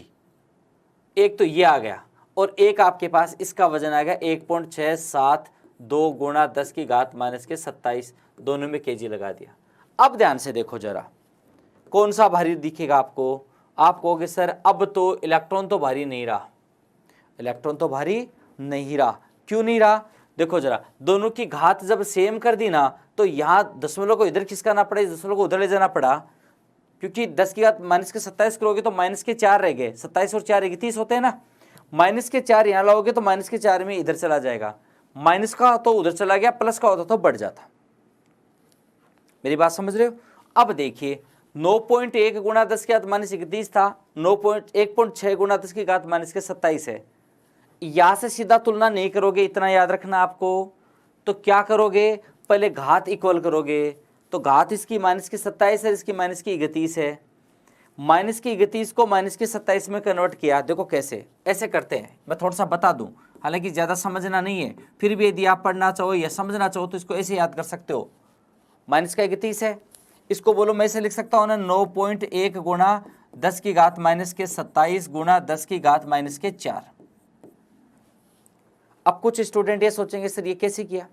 एक तो ये आ गया, और एक आपके पास इसका वजन आ गया 1.672 गुणा 10⁻⁻27, दोनों में kg लगा दिया। अब ध्यान से देखो जरा, कौन सा भारी दिखेगा आपको। आप कहोगे सर अब तो इलेक्ट्रॉन तो भारी नहीं रहा, इलेक्ट्रॉन तो भारी नहीं रहा। क्यों नहीं रहा, देखो जरा, दोनों की घात जब सेम कर दी ना, तो यहां दशमलव को इधर खिसकाना पड़ा, इस दशमलव को उधर ले जाना पड़ा, क्योंकि 10⁻⁻27 करोगे तो -4 रह गए, 27 और 4 30 होते हैं ना, -4 यहां लाओगे तो -4 में इधर चला जाएगा, माइनस का तो उधर चला गया, प्लस का होता तो बढ़ जाता। मेरी बात समझ रहे हो? अब देखिए 9.1 गुणा 10 की घात माइनस 31 था, 1.6 गुणा 10 की घात माइनस के 27 है। यहां से सीधा तुलना नहीं करोगे, इतना याद रखना आपको। तो क्या करोगे, पहले घात इक्वल करोगे, तो घात इसकी माइनस की 27 है, इसकी माइनस की 31 है। माइनस की 31 को माइनस की 27 में कन्वर्ट किया। देखो कैसे, ऐसे करते हैं, मैं थोड़ा सा बता दूं, हालांकि ज्यादा समझना नहीं है, फिर भी यदि आप पढ़ना चाहो या समझना चाहो तो इसको ऐसे याद कर सकते हो। माइनस का 31 है, इसको बोलो मैं ऐसे लिख सकता हूं ना, 9.1 गुणा 10 की घात माइनस के 27 गुणा 10 की घात माइनस के 4। अब कुछ स्टूडेंट ये सोचेंगे सर ये कैसे किया?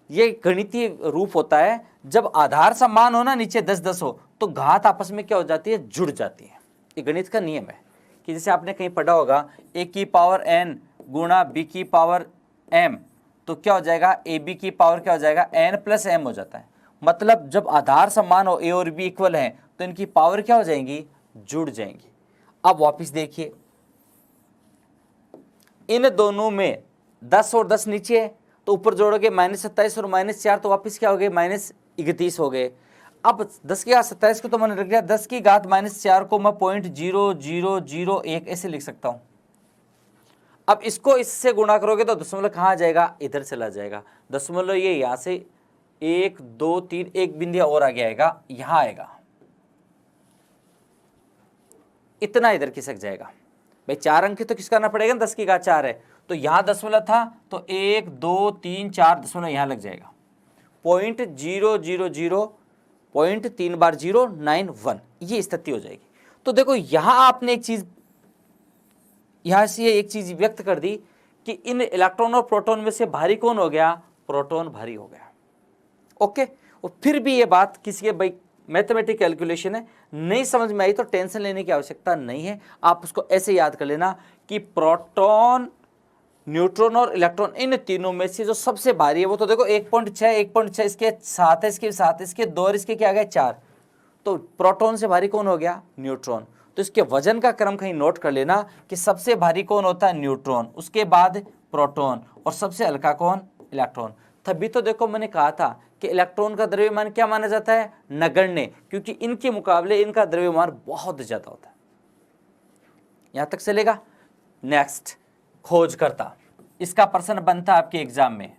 ये गणितीय रूप होता है, जब आधार समान हो ना, नीचे 10-10 हो, तो घात आपस में क्या हो जाती है, जुड़ जाती है। ये गणित का नियम है कि जैसे आपने कहीं पढ़ा होगा a की पावर n गुणा b की पावर m, तो क्या हो जाएगा, ए बी की पावर क्या हो जाएगा, n प्लस m हो जाता है। मतलब जब आधार समान हो, a और b इक्वल है, तो इनकी पावर क्या हो जाएंगी, जुड़ जाएंगी। अब वापिस देखिए, इन दोनों में 10 और 10 नीचे है, तो ऊपर जोड़ोगे -27 और -4, तो वापस क्या हो गए, -31 हो गए। अब 10 की घात 27 को तो मैंने रख दिया, 10 की घात -4 को मैं 0.0001 ऐसे लिख सकता हूं। अब इसको इससे गुणा करोगे तो दशमलव कहाँ आ जाएगा, इधर चला जाएगा। दशमलव ये यहां से 1 2 3 एक बिंदु और आगे आएगा, यहां आएगा, इतना इधर खिसक जाएगा। भाई 4 अंक तो किसका करना पड़ेगा, 10 की घात 4 है, तो यहां दशमलव था, तो 1 2 3 4 दशमलव यहां लग जाएगा। 0.000 3 बार 091, ये स्थिति हो जाएगी। तो देखो यहां आपने एक चीज, यहां से एक चीज व्यक्त कर दी कि इन इलेक्ट्रॉन और प्रोटॉन में से भारी कौन हो गया, प्रोटॉन भारी हो गया। ओके, और फिर भी ये बात किसी के भाई मैथमेटिक कैलकुलेशन है, नहीं समझ में आई तो टेंशन लेने की आवश्यकता नहीं है। आप उसको ऐसे याद कर लेना कि प्रोटॉन, न्यूट्रॉन और इलेक्ट्रॉन, इन तीनों में से जो सबसे भारी है वो तो देखो 1.6 इसके साथ है, इसके साथ, इसके 2 और इसके क्या आ गए 4, तो प्रोटॉन से भारी कौन हो गया, न्यूट्रॉन। तो इसके वजन का क्रम कहीं नोट कर लेना कि सबसे भारी कौन होता है, न्यूट्रॉन, उसके बाद प्रोटॉन, और सबसे हल्का कौन, इलेक्ट्रॉन। तभी तो देखो मैंने कहा था कि इलेक्ट्रॉन का द्रव्यमान क्या माना जाता है, नगण्य, क्योंकि इनके मुकाबले इनका द्रव्यमान बहुत ज्यादा होता है। यहां तक चलेगा। नेक्स्ट, खोजकर्ता, इसका प्रश्न बनता है आपके एग्जाम में,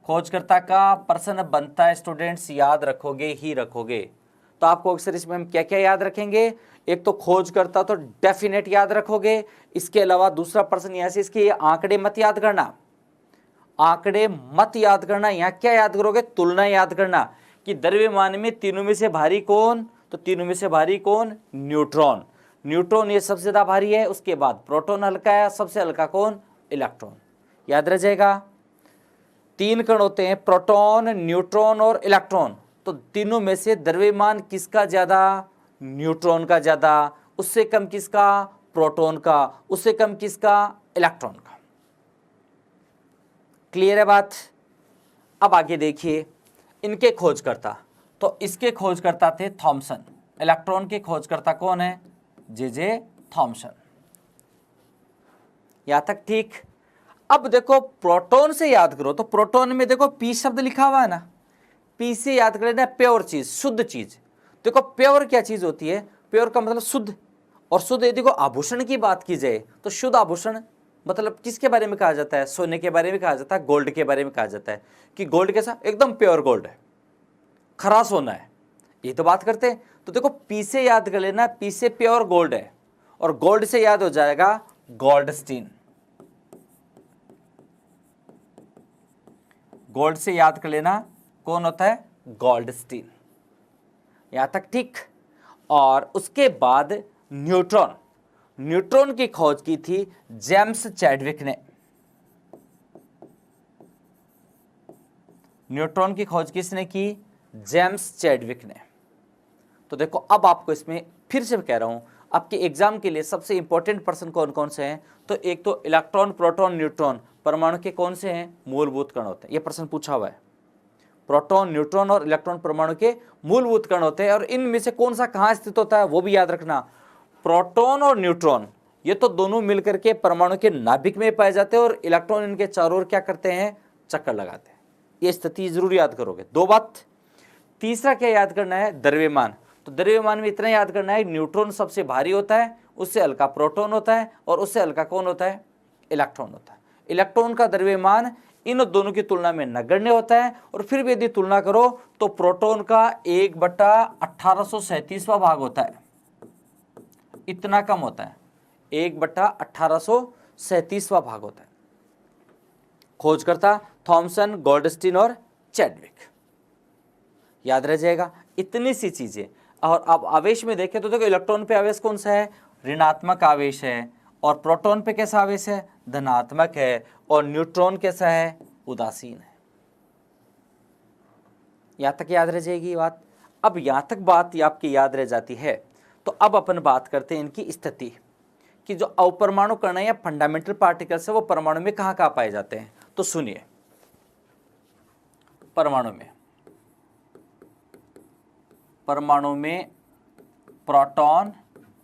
खोजकर्ता का प्रश्न बनता है स्टूडेंट्स, याद रखोगे ही रखोगे। तो आपको अक्सर इसमें हम क्या क्या याद रखेंगे, एक तो खोजकर्ता तो डेफिनेट याद रखोगे, इसके अलावा दूसरा प्रश्न यहां से इसके आंकड़े मत याद करना, आंकड़े मत याद करना, यहां क्या याद करोगे, तुलना याद करना कि द्रव्यमान में तीनों में से भारी कौन, तो तीनों में से भारी कौन, न्यूट्रॉन। न्यूट्रॉन ये सबसे ज्यादा भारी है, उसके बाद प्रोटॉन हल्का है, सबसे हल्का कौन, इलेक्ट्रॉन। याद रह जाएगा, 3 कण होते हैं, प्रोटॉन, न्यूट्रॉन और इलेक्ट्रॉन, तो तीनों में से द्रव्यमान किसका ज्यादा, न्यूट्रॉन का ज्यादा, उससे कम किसका, प्रोटॉन का, उससे कम किसका, इलेक्ट्रॉन का। क्लियर है बात? अब आगे देखिए इनके खोजकर्ता, तो इसके खोजकर्ता थे थॉमसन, इलेक्ट्रॉन के खोजकर्ता कौन है, जे थॉमसन। यहां तक ठीक। अब देखो प्रोटॉन से याद करो, तो प्रोटॉन में देखो पी शब्द लिखा हुआ है ना, पी से याद कर लेना, प्योर चीज, शुद्ध चीज। देखो प्योर क्या चीज होती है, प्योर का मतलब शुद्ध, और शुद्ध यदि को आभूषण की बात की जाए तो शुद्ध आभूषण मतलब किसके बारे में कहा जाता है, सोने के बारे में कहा जाता है, गोल्ड के बारे में कहा जाता है कि गोल्ड कैसा, एकदम प्योर गोल्ड है, खरा सोना है, ये तो बात करते हैं। तो देखो पी से याद कर लेना, पी से प्योर गोल्ड है, और गोल्ड से याद हो जाएगा गोल्डस्टीन, गोल्ड से याद कर लेना कौन होता है, गोल्डस्टीन। यहां तक ठीक। और उसके बाद न्यूट्रॉन, न्यूट्रॉन की खोज की थी जेम्स चैडविक ने, न्यूट्रॉन की खोज किसने की, जेम्स चैडविक ने। तो देखो अब आपको इसमें फिर से कह रहा हूं, आपके एग्जाम के लिए सबसे इंपॉर्टेंट प्रश्न कौन कौन से हैं, तो एक तो इलेक्ट्रॉन, प्रोटॉन, न्यूट्रॉन परमाणु के कौन से हैं, मूलभूत कण होते हैं, यह प्रश्न पूछा हुआ है। प्रोटॉन, न्यूट्रॉन और इलेक्ट्रॉन परमाणु के मूलभूत कण होते हैं, और इनमें से कौन सा कहां स्थित होता है वो भी याद रखना। प्रोटॉन और न्यूट्रॉन ये तो दोनों मिलकर के परमाणु के नाभिक में पाए जाते हैं, और इलेक्ट्रॉन इनके चारों ओर क्या करते हैं, चक्कर लगाते हैं। ये स्थिति जरूर याद करोगे। 2 बात, तीसरा क्या याद करना है, द्रव्यमान। तो द्रव्यमान में इतना याद करना है, न्यूट्रॉन सबसे भारी होता है, उससे हल्का प्रोटॉन होता है, और उससे हल्का कौन होता है, इलेक्ट्रॉन होता है। इलेक्ट्रॉन का द्रव्यमान इन दोनों की तुलना में नगण्य होता है। और फिर भी यदि तुलना करो तो प्रोटॉन का 1/1837वां भाग होता है, इतना कम होता है, 1/1837वां भाग होता है। खोजकर्ता थॉमसन, गोल्डस्टीन और चैडविक। याद रह जाएगा इतनी सी चीजें। और अब आवेश में देखें तो देखो, इलेक्ट्रॉन पे आवेश कौन सा है, ऋणात्मक आवेश है, और प्रोटॉन पे कैसा आवेश है, धनात्मक है, और न्यूट्रॉन कैसा है, उदासीन है। यहां तक याद रह जाएगी बात। अब यहां तक बात आपकी याद रह जाती है, तो अब अपन बात करते हैं इनकी स्थिति कि जो अपरमाणु कण या फंडामेंटल पार्टिकल्स है वो परमाणु में कहां कहां पाए जाते हैं। तो सुनिए, परमाणु में प्रोटॉन,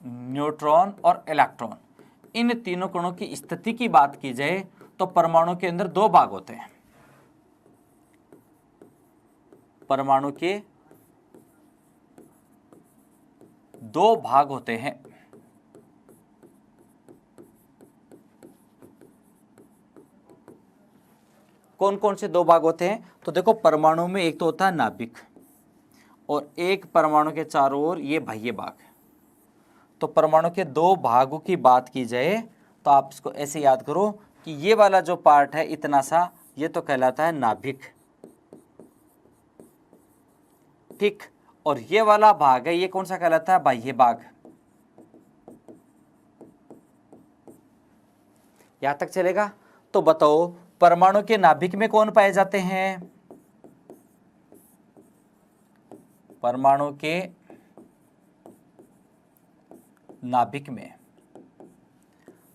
न्यूट्रॉन और इलेक्ट्रॉन, इन तीनों कणों की स्थिति की बात की जाए तो परमाणु के अंदर दो भाग होते हैं। परमाणु के दो भाग होते हैं। कौन कौन से दो भाग होते हैं, तो देखो, परमाणु में एक तो होता है नाभिक, और एक परमाणु के चारों ओर ये बाह्य भाग। तो परमाणु के दो भागों की बात की जाए तो आप इसको ऐसे याद करो कि ये वाला जो पार्ट है इतना सा, ये तो कहलाता है नाभिक, ठीक। और ये वाला भाग है, ये कौन सा कहलाता है, बाह्य भाग। यहां तक चलेगा। तो बताओ, परमाणु के नाभिक में कौन पाए जाते हैं, परमाणु के नाभिक में।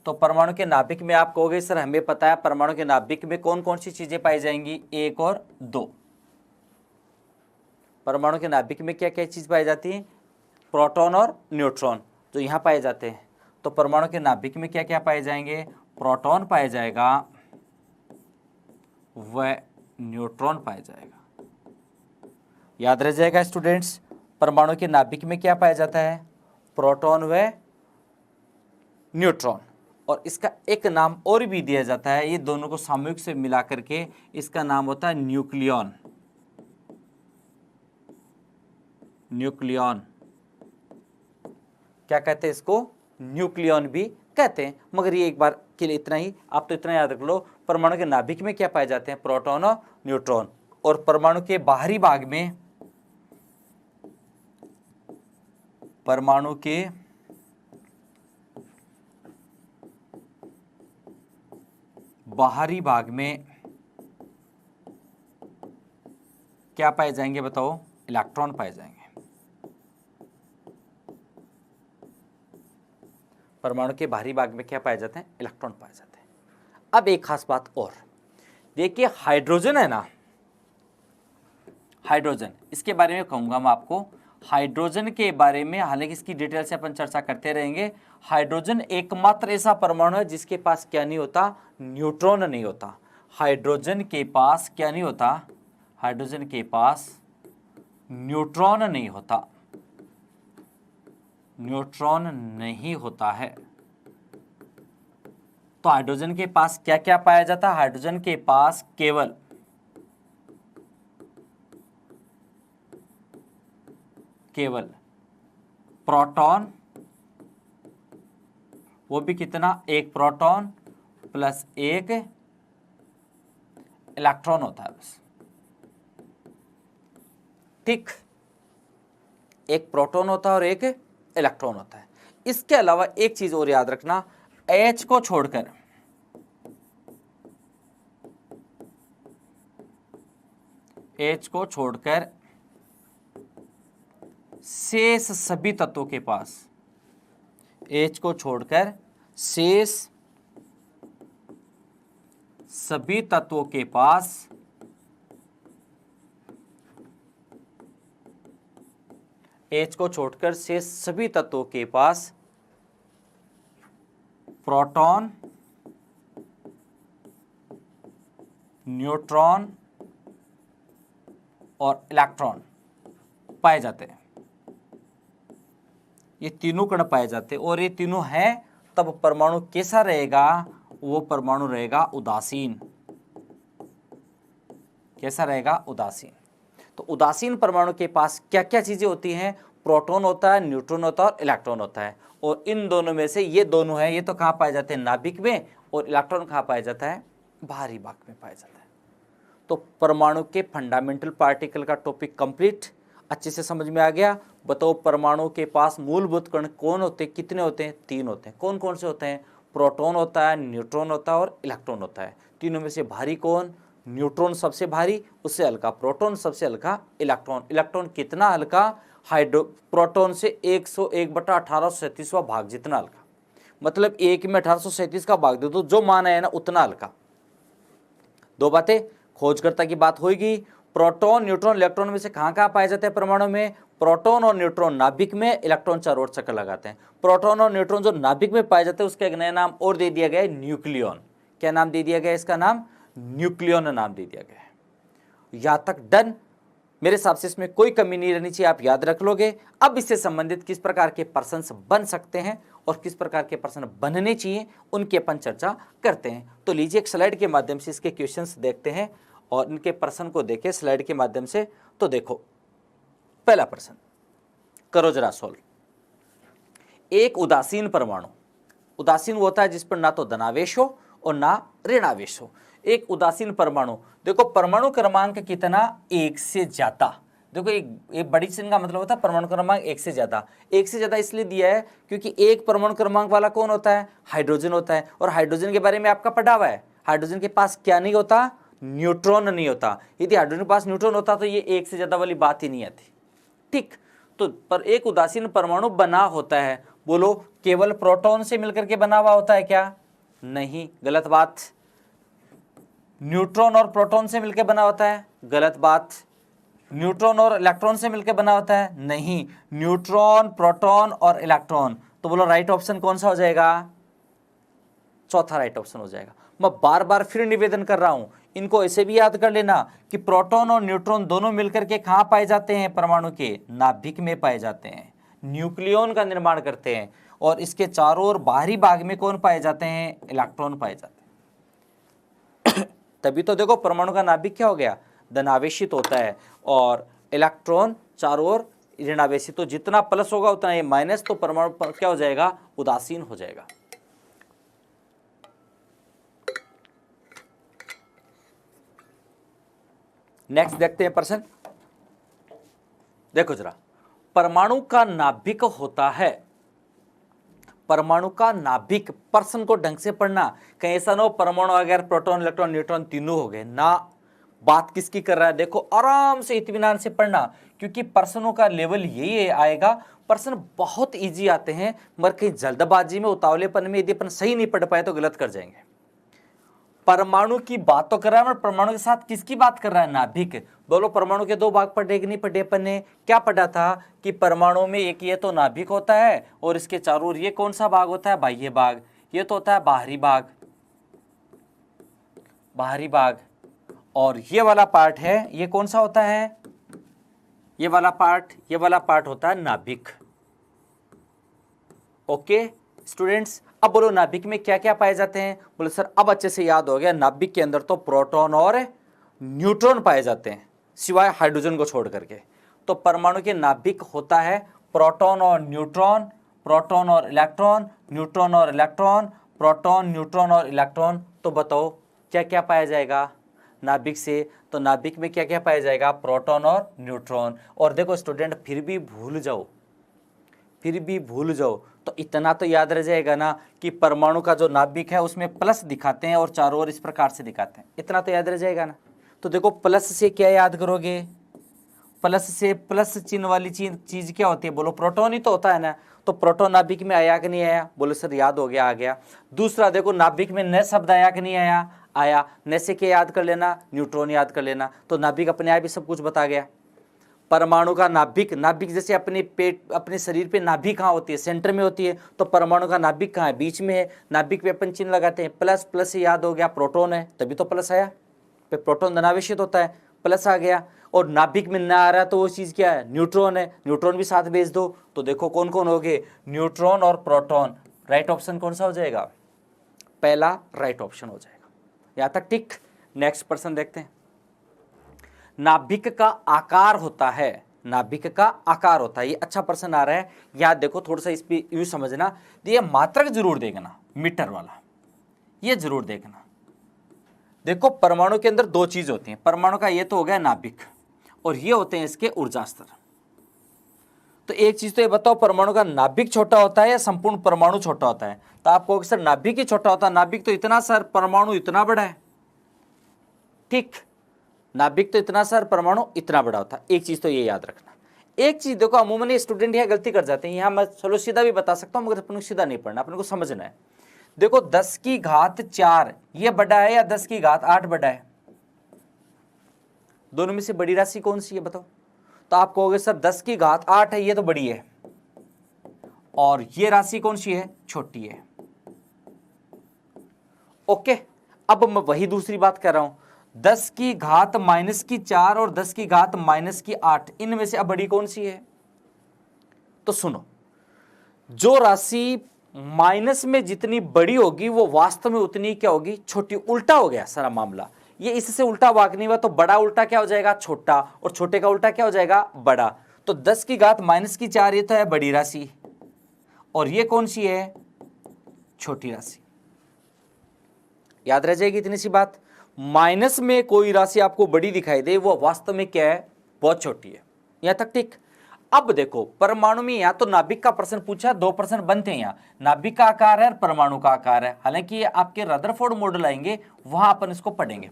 तो परमाणु के नाभिक में आप कहोगे सर हमें पता है परमाणु के नाभिक में कौन कौन सी चीजें पाई जाएंगी, 1 और 2। परमाणु के नाभिक में क्या क्या चीज पाई जाती है, प्रोटॉन और न्यूट्रॉन, जो यहां पाए जाते हैं। तो परमाणु के नाभिक में क्या क्या पाए जाएंगे, प्रोटॉन पाया जाएगा, वह न्यूट्रॉन पाया जाएगा। याद रह जाएगा स्टूडेंट्स, परमाणु के नाभिक में क्या पाया जाता है, प्रोटॉन व न्यूट्रॉन। और इसका एक नाम और भी दिया जाता है, ये दोनों को सामूहिक से मिला करके इसका नाम होता है न्यूक्लियॉन। न्यूक्लियॉन क्या कहते हैं इसको, न्यूक्लियॉन भी कहते हैं। मगर ये एक बार के लिए इतना ही, आप तो इतना याद रख लो, परमाणु के नाभिक में क्या पाए जाते हैं, प्रोटॉन और न्यूट्रॉन। और परमाणु के बाहरी भाग में, परमाणु के बाहरी भाग में क्या पाए जाएंगे, बताओ, इलेक्ट्रॉन पाए जाएंगे। परमाणु के बाहरी भाग में क्या पाए जाते हैं, इलेक्ट्रॉन पाए जाते हैं। अब एक खास बात और देखिए, हाइड्रोजन है ना, हाइड्रोजन, इसके बारे में कहूंगा मैं आपको। हाइड्रोजन के बारे में हालांकि इसकी डिटेल से अपन चर्चा करते रहेंगे। हाइड्रोजन एकमात्र ऐसा परमाणु है जिसके पास क्या नहीं होता, न्यूट्रॉन नहीं होता। हाइड्रोजन के पास क्या नहीं होता, हाइड्रोजन के पास न्यूट्रॉन नहीं होता, न्यूट्रॉन नहीं होता है। तो हाइड्रोजन के पास क्या क्या पाया जाता है, हाइड्रोजन के पास केवल प्रोटॉन, वो भी कितना, एक प्रोटॉन प्लस एक इलेक्ट्रॉन होता है बस, ठीक। एक प्रोटॉन होता है और एक इलेक्ट्रॉन होता है। इसके अलावा एक चीज और याद रखना, H को छोड़कर शेष सभी तत्वों के पास, H को छोड़कर शेष सभी तत्वों के पास H को छोड़कर शेष सभी तत्वों के पास प्रोटॉन, न्यूट्रॉन और इलेक्ट्रॉन पाए जाते हैं, ये तीनों कण पाए जाते हैं, और ये तीनों हैं, तब परमाणु कैसा रहेगा? वो परमाणु रहेगा उदासीन। कैसा रहेगा? उदासीन। तो उदासीन परमाणु के पास क्या क्या चीजें होती हैं? प्रोटॉन होता है, न्यूट्रॉन होता है और इलेक्ट्रॉन होता है। और इन दोनों में से ये दोनों हैं, ये तो कहाँ पाए जाते हैं? नाभिक में। और इलेक्ट्रॉन कहाँ पाया जाता है? बाहरी भाग में पाया जाता है। तो परमाणु के फंडामेंटल पार्टिकल का टॉपिक कंप्लीट, अच्छे से समझ में आ गया। बताओ परमाणु के पास मूलभूत कण कौन होते हैं? कितने होते हैं? 3 होते हैं। कौन कौन से होते हैं? प्रोटॉन होता है, न्यूट्रॉन होता है और इलेक्ट्रॉन होता है। तीनों में से भारी कौन? न्यूट्रॉन सबसे भारी, उससे हल्का प्रोटॉन, सबसे हल्का इलेक्ट्रॉन। इलेक्ट्रॉन कितना हल्का? प्रोटॉन से 101/1837 भाग जितना हल्का। मतलब 1 में 1837 का भाग दे दो, जो मान है ना उतना हल्का। दो बातें, खोजकर्ता की बात होगी। प्रोटॉन, न्यूट्रॉन, इलेक्ट्रॉन में से कहाँ कहाँ पाए जाते हैं परमाणु में? प्रोटॉन और न्यूट्रॉन नाभिक में, इलेक्ट्रॉन चारों ओर चक्कर लगाते हैं। प्रोटॉन और न्यूट्रॉन जो नाभिक में पाए जाते हैं उसका एक नया नाम और दे दिया गया है, न्यूक्लियॉन। क्या नाम दे दिया गया? इसका नाम न्यूक्लियॉन नाम दे दिया गया है। यहां तक डन। मेरे हिसाब से इसमें कोई कमी नहीं रहनी चाहिए, आप याद रख लोगे। अब इससे संबंधित किस प्रकार के प्रश्न बन सकते हैं और किस प्रकार के प्रश्न बनने चाहिए, उनकी अपन चर्चा करते हैं। तो लीजिए एक स्लाइड के माध्यम से इसके क्वेश्चंस देखते हैं और इनके प्रश्न को देखें स्लाइड के माध्यम से। तो देखो पहला प्रश्न करो जरा सोल्व। एक उदासीन परमाणु, उदासीन वो होता है जिस पर ना तो धनावेश हो और ना ऋणावेश हो। एक उदासीन परमाणु, देखो परमाणु क्रमांक कितना? 1 से ज्यादा। देखो एक बड़ी चिन्ह का मतलब होता है परमाणु क्रमांक 1 से ज्यादा। 1 से ज्यादा इसलिए दिया है क्योंकि एक परमाणु क्रमांक वाला कौन होता है? हाइड्रोजन होता है। और हाइड्रोजन के बारे में आपका पढ़ा हुआ है, हाइड्रोजन के पास क्या नहीं होता? न्यूट्रॉन नहीं होता। यदि हाइड्रोजन के पास न्यूट्रॉन होता तो ये 1 से ज्यादा वाली बात ही नहीं आती। ठीक, तो पर एक उदासीन परमाणु बना होता है, बोलो केवल प्रोटॉन से मिलकर के बना हुआ होता है क्या? नहीं, गलत बात। न्यूट्रॉन और प्रोटॉन से मिलकर बना होता है? गलत बात। न्यूट्रॉन और इलेक्ट्रॉन से मिलकर बना होता है? नहीं, न्यूट्रॉन, प्रोटॉन और इलेक्ट्रॉन। तो बोलो राइट ऑप्शन कौन सा हो जाएगा? चौथा राइट ऑप्शन हो जाएगा। मैं बार बार फिर निवेदन कर रहा हूं, इनको ऐसे भी याद कर लेना कि प्रोटॉन और न्यूट्रॉन दोनों मिलकर के कहां पाए जाते हैं? परमाणु के नाभिक में पाए जाते हैं, न्यूक्लियॉन का निर्माण करते हैं। और इसके चारों ओर बाहरी भाग में कौन पाए जाते हैं? इलेक्ट्रॉन पाए जाते हैं। तभी तो देखो परमाणु का नाभिक क्या हो गया? धनावेशित होता है और इलेक्ट्रॉन चारों ओर ऋणावेशित। तो जितना प्लस होगा उतना ये माइनस, तो परमाणु क्या हो जाएगा? उदासीन हो जाएगा। नेक्स्ट देखते हैं प्रश्न। देखो जरा, परमाणु का नाभिक होता है, परमाणु का नाभिक। प्रश्न को ढंग से पढ़ना, कहीं ऐसा ना हो परमाणु अगर प्रोटॉन, इलेक्ट्रॉन, न्यूट्रॉन तीनों हो गए ना। बात किसकी कर रहा है? देखो आराम से इत्मीनान से पढ़ना, क्योंकि प्रश्नों का लेवल यही आएगा। प्रश्न बहुत इजी आते हैं, मगर कहीं जल्दबाजी में, उतावलेपन में यदि अपन सही नहीं पढ़ पाए तो गलत कर जाएंगे। परमाणु की बात तो कर रहा है, परमाणु के साथ किसकी बात कर रहा है? नाभिक। बोलो परमाणु के 2 भाग पढ़े कि नहीं पढ़े? अपन ने क्या पढ़ा था कि परमाणु में एक ये तो नाभिक होता है और इसके चारों ओर ये कौन सा भाग होता है? बाह्य भाग। ये तो होता है बाहरी भाग, बाहरी भाग। और ये वाला पार्ट है, ये कौन सा होता है? ये वाला पार्ट होता है नाभिक। ओके स्टूडेंट्स, अब बोलो नाभिक में क्या क्या पाए जाते हैं? बोले सर अब अच्छे से याद हो गया, नाभिक के अंदर तो प्रोटॉन और न्यूट्रॉन पाए जाते हैं, सिवाय हाइड्रोजन को छोड़ करके। तो परमाणु के नाभिक होता है प्रोटॉन और न्यूट्रॉन, प्रोटॉन और इलेक्ट्रॉन, न्यूट्रॉन और इलेक्ट्रॉन, प्रोटॉन, न्यूट्रॉन और इलेक्ट्रॉन। तो बताओ क्या क्या पाया जाएगा नाभिक से? तो नाभिक में क्या क्या पाया जाएगा? प्रोटॉन और न्यूट्रॉन। और देखो स्टूडेंट, फिर भी भूल जाओ तो इतना तो याद रह जाएगा ना कि परमाणु का जो नाभिक है उसमें प्लस दिखाते हैं और चारों ओर इस प्रकार से दिखाते हैं। इतना तो याद रह जाएगा ना। तो देखो प्लस से क्या याद करोगे? प्लस से प्लस चिन्ह वाली चीज क्या होती है? बोलो प्रोटॉन ही तो होता है ना। तो प्रोटॉन नाभिक में आया कि नहीं आया? बोलो सर याद हो गया, आ गया। दूसरा देखो नाभिक में न शब्द आया कि नहीं आया? आया। न से क्या याद कर लेना? न्यूट्रॉन याद कर लेना। तो नाभिक अपने आप ही सब कुछ बता गया। परमाणु का नाभिक, जैसे अपने शरीर पे नाभिक कहाँ होती है? सेंटर में होती है। तो परमाणु का नाभिक कहाँ है? बीच में है। नाभिक पे अपन चिन्ह लगाते हैं प्लस, प्लस से याद हो गया प्रोटॉन है, तभी तो प्लस आया। पे प्रोटॉन धनावेशित होता है, प्लस आ गया। और नाभिक में ना आ रहा है तो वो चीज क्या है, न्यूट्रॉन है, न्यूट्रॉन भी साथ भेज दो। तो देखो कौन कौन हो गए, न्यूट्रॉन और प्रोटॉन। राइट ऑप्शन कौन सा हो जाएगा, पहला राइट ऑप्शन हो जाएगा। यहां तक ठीक। नेक्स्ट प्रश्न देखते हैं। नाभिक का आकार होता है, नाभिक का आकार होता है, ये अच्छा प्रश्न आ रहा है, याद देखो थोड़ा सा इस पे यूं समझना, ये मात्रक जरूर देखना, मीटर वाला ये जरूर देखना। देखो परमाणु के अंदर दो चीज होती हैं, परमाणु का ये तो हो गया नाभिक, और ये होते हैं इसके ऊर्जा स्तर। तो एक चीज तो ये बताओ, परमाणु का नाभिक छोटा होता है या संपूर्ण परमाणु छोटा होता है? तो आप कहोगे सर नाभिक ही छोटा होता है, नाभिक तो इतना सर, परमाणु इतना बड़ा है। ठीक, नाभिक तो इतना सर, परमाणु इतना बड़ा होता है। एक चीज तो ये याद रखना। एक चीज देखो, अमूमन ये स्टूडेंट यहाँ गलती कर जाते हैं, यहाँ मैं चलो सीधा भी बता सकता हूँ, मगर अपन को सीधा नहीं पढ़ना, अपन को समझना है। देखो 10 की घात 4 ये बड़ा है या 10 की घात 8 बड़ा है? दोनों में से बड़ी राशि कौन सी है बताओ? तो आप कहोगे सर 10 की घात 8 है, ये तो बड़ी है, और ये राशि कौन सी है, छोटी है। ओके, अब मैं वही दूसरी बात कर रहा हूं, 10 की घात -4 और 10 की घात -8, इनमें से अब बड़ी कौन सी है? तो सुनो, जो राशि माइनस में जितनी बड़ी होगी वो वास्तव में उतनी क्या होगी, छोटी। उल्टा हो गया सारा मामला, ये इससे उल्टा वाक नहीं हुआ, तो बड़ा उल्टा क्या हो जाएगा, छोटा, और छोटे का उल्टा क्या हो जाएगा, बड़ा। तो 10 की घात -4 ये तो है बड़ी राशि, और ये कौन सी है, छोटी राशि। याद रह जाएगी इतनी सी बात। माइनस में कोई राशि आपको बड़ी दिखाई दे, वो वास्तव में क्या है, बहुत छोटी है। यहां तक ठीक। अब देखो परमाणु में या तो नाभिक का प्रश्न पूछा, दो प्रश्न बनते हैं, यहाँ नाभिक का आकार है और परमाणु का आकार है। हालांकि ये आपके रदरफोर्ड मॉडल आएंगे, वहां अपन इसको पढ़ेंगे।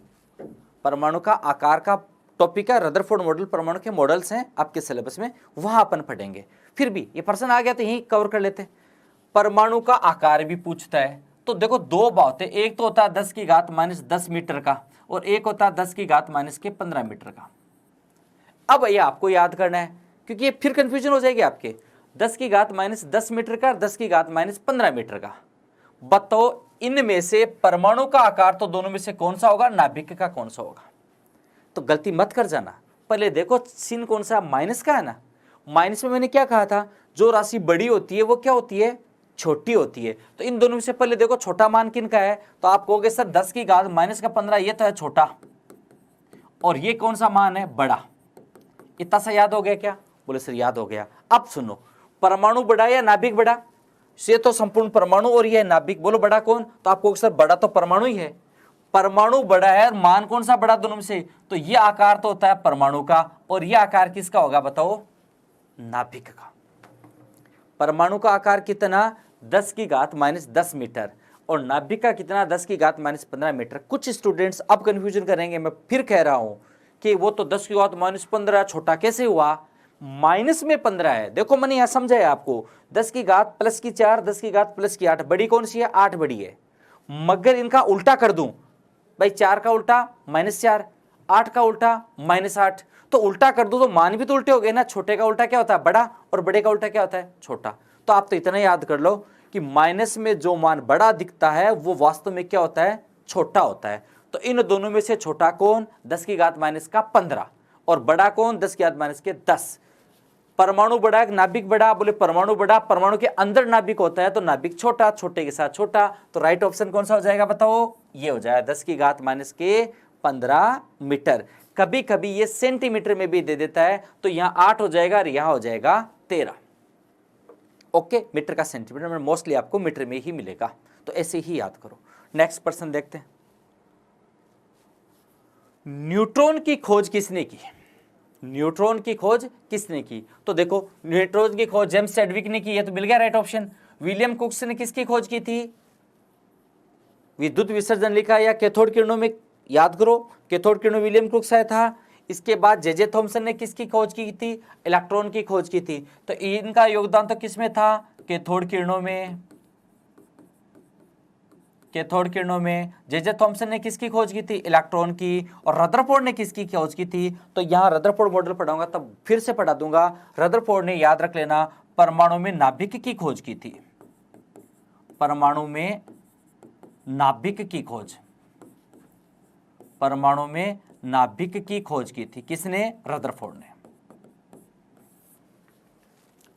परमाणु का आकार का टॉपिक है, रदरफोर्ड मॉडल परमाणु के मॉडल्स हैं आपके सिलेबस में, वहां अपन पढ़ेंगे। फिर भी ये प्रश्न आ गया तो यही कवर कर लेते। परमाणु का आकार भी पूछता है, तो देखो दो बात है, एक तो होता है 10 की घात -10 मीटर का, और एक होता है 10 की घात -15 मीटर का। अब ये आपको याद करना है, क्योंकि ये फिर कंफ्यूजन हो जाएगी आपके, 10 की घात -10 मीटर का और 10 की घात -15 मीटर का। बताओ इनमें से परमाणु का आकार तो दोनों में से कौन सा होगा, नाभिक का कौन सा होगा? तो गलती मत कर जाना, पहले देखो चिन्ह कौन सा, माइनस का है ना। माइनस में मैंने क्या कहा था, जो राशि बड़ी होती है वो क्या होती है, छोटी होती है। तो इन दोनों में से पहले देखो छोटा मान किन का है, तो आप कहोगे सर 10 की घात -15 ये तो है छोटा, और ये कौन सा मान है, बड़ा। इतना सा याद हो गया क्या? बोले सर याद हो गया। अब सुनो, परमाणु बड़ा या नाभिक बड़ा? ये तो संपूर्ण परमाणु और ये नाभिक, बोलो बड़ा कौन? तो आप कहोगे सर बड़ा तो परमाणु ही है। परमाणु बड़ा है, मान कौन सा बड़ा दोनों में से? तो ये आकार तो होता है परमाणु का, और ये आकार किसका होगा बताओ, नाभिक का। परमाणु का आकार कितना, 10 की घात -10 मीटर, और नाभिक का कितना, 10 की घात -15 मीटर। कुछ स्टूडेंट्स अब कंफ्यूजन करेंगे, मैं फिर कह रहा हूं कि वो तो 10 की घात -15 छोटा कैसे हुआ, माइनस में 15 है। देखो मैंने यहां समझाया आपको, 10 की घात +4, 10 की घात +8, बड़ी कौन सी है, 8 बड़ी है। मगर इनका उल्टा कर दूं भाई, 4 का उल्टा -4, 8 का उल्टा -8, तो उल्टा कर दो तो मान भी तो उल्टे हो गए ना। छोटे का उल्टा क्या होता है, बड़ा, और बड़े का उल्टा क्या होता है, छोटा। तो आप तो इतना याद कर लो कि माइनस में जो मान बड़ा दिखता है वो वास्तव में क्या होता है, छोटा होता है। तो इन दोनों में से छोटा कौन, 10 की घात -15, और बड़ा कौन, 10 की घात -10। परमाणु बड़ा है, नाभिक बड़ा? बोले परमाणु बड़ा, परमाणु के अंदर नाभिक होता है, तो नाभिक छोटा, छोटे के साथ छोटा। तो राइट ऑप्शन कौन सा हो जाएगा बताओ, ये हो जाएगा 10 की घात -15 मीटर। कभी कभी ये सेंटीमीटर में भी दे देता है, तो यहां 8 हो जाएगा और यहां हो जाएगा 13। ओके, मीटर का सेंटीमीटर में मोस्टली आपको मीटर में ही मिलेगा, तो ऐसे ही याद करो। नेक्स्ट प्रश्न देखते हैं। न्यूट्रॉन की खोज किसने की? न्यूट्रॉन की खोज किसने की? तो देखो न्यूट्रॉन की खोज जेम्स चैडविक ने की है, तो मिल गया राइट ऑप्शन। विलियम कुक्स ने किसकी खोज की थी? विद्युत विसर्जन लिखा या कैथोड किरणों में, याद करो कैथोड किरणों विलियम कुक्स आया था। इसके बाद जे थॉमसन ने किसकी खोज की थी? इलेक्ट्रॉन की खोज की थी। तो इनका योगदान तो किसमें था? कैथोड किरणों में। कैथोड किरणों में जे थॉमसन ने किसकी खोज की थी? इलेक्ट्रॉन की। और रदरफोर्ड ने किसकी खोज की थी? तो यहां रदरफोर्ड मॉडल पढ़ाऊंगा तब फिर से पढ़ा दूंगा। रदरफोर्ड ने, याद रख लेना, परमाणु में नाभिक की खोज की थी। परमाणु में नाभिक की खोज, परमाणु में नाभिक की खोज की थी। किसने? रदरफोर्ड ने।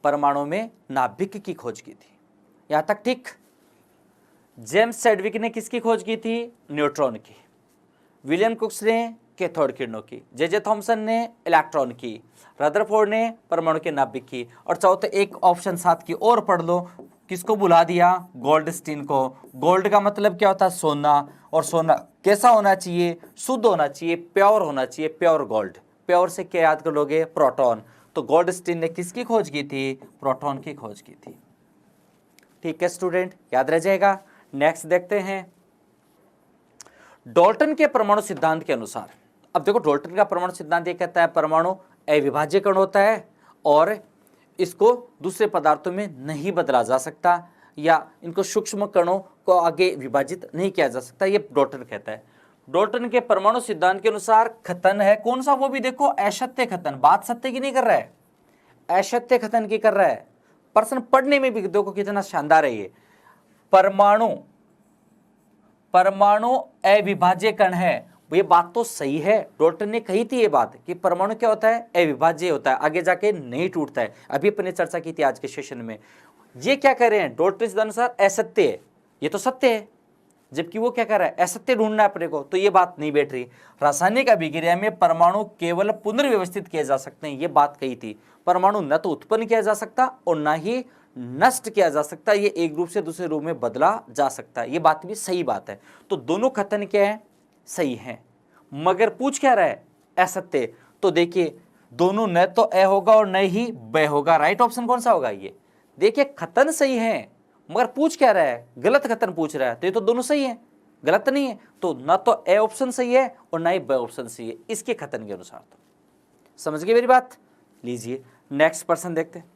परमाणु में नाभिक की खोज की थी। यहां तक ठीक। जेम्स चैडविक ने किसकी खोज की थी? न्यूट्रॉन की। विलियम क्रुक्स ने कैथोड किरणों की। जे थॉमसन ने इलेक्ट्रॉन की। रदरफोर्ड ने परमाणु के नाभिक की। और चौथे एक ऑप्शन 7 की और पढ़ लो, किसको बुला दिया? गोल्डस्टीन को। गोल्ड का मतलब क्या होता है? सोना। और सोना कैसा होना चाहिए? शुद्ध होना चाहिए, प्योर होना चाहिए, प्योर गोल्ड। प्योर से क्या याद कर लोगे? प्रोटॉन। तो गोल्डस्टीन ने किसकी खोज की थी? प्रोटॉन की खोज की थी। ठीक है स्टूडेंट, याद रह जाएगा। नेक्स्ट देखते हैं, डाल्टन के परमाणु सिद्धांत के अनुसार। अब देखो, डाल्टन का परमाणु सिद्धांत ये कहता है परमाणु अविभाज्य कण होता है और इसको दूसरे पदार्थों में नहीं बदला जा सकता, या इनको सूक्ष्म कणों को आगे विभाजित नहीं किया जा सकता, ये डाल्टन कहता है। डाल्टन के परमाणु सिद्धांत के अनुसार खतन है कौन सा? वो भी देखो असत्य खतन। बात सत्य की नहीं कर रहा है, असत्य खतन की कर रहा है। प्रश्न पढ़ने में भी देखो कितना शानदार है ये। परमाणु अविभाज्य कण है। ये बात तो सही है, डाल्टन ने कही थी ये बात कि परमाणु क्या होता है? अविभाज्य होता है, आगे जाके नहीं टूटता है। अभी अपने चर्चा की थी आज के सेशन में। ये क्या कह रहे हैं? डाल्टन के अनुसार असत्य है, ये तो सत्य है, जबकि वो क्या कर रहा है? असत्य ढूंढना है अपने को। तो ये बात नहीं बैठ रही। रासायनिक अभिक्रिया में परमाणु केवल पुनर्व्यवस्थित किए जा सकते हैं, ये बात कही थी। परमाणु न तो उत्पन्न किया जा सकता और न ही नष्ट किया जा सकता, ये एक रूप से दूसरे रूप में बदला जा सकता है। ये बात भी सही बात है। तो दोनों कथन क्या है? सही है। मगर पूछ क्या रहा है? असत्य। तो देखिए, दोनों न तो अ होगा और न ही ब होगा। राइट ऑप्शन कौन सा होगा? ये देखिए, कथन सही है मगर पूछ क्या रहा है? गलत कथन पूछ रहा है। तो ये तो दोनों सही है, गलत नहीं है। तो ना तो ए ऑप्शन सही है और ना ही ब ऑप्शन सही है इसके कथन के अनुसार। तो समझ गए मेरी बात? लीजिए नेक्स्ट प्रश्न देखते हैं।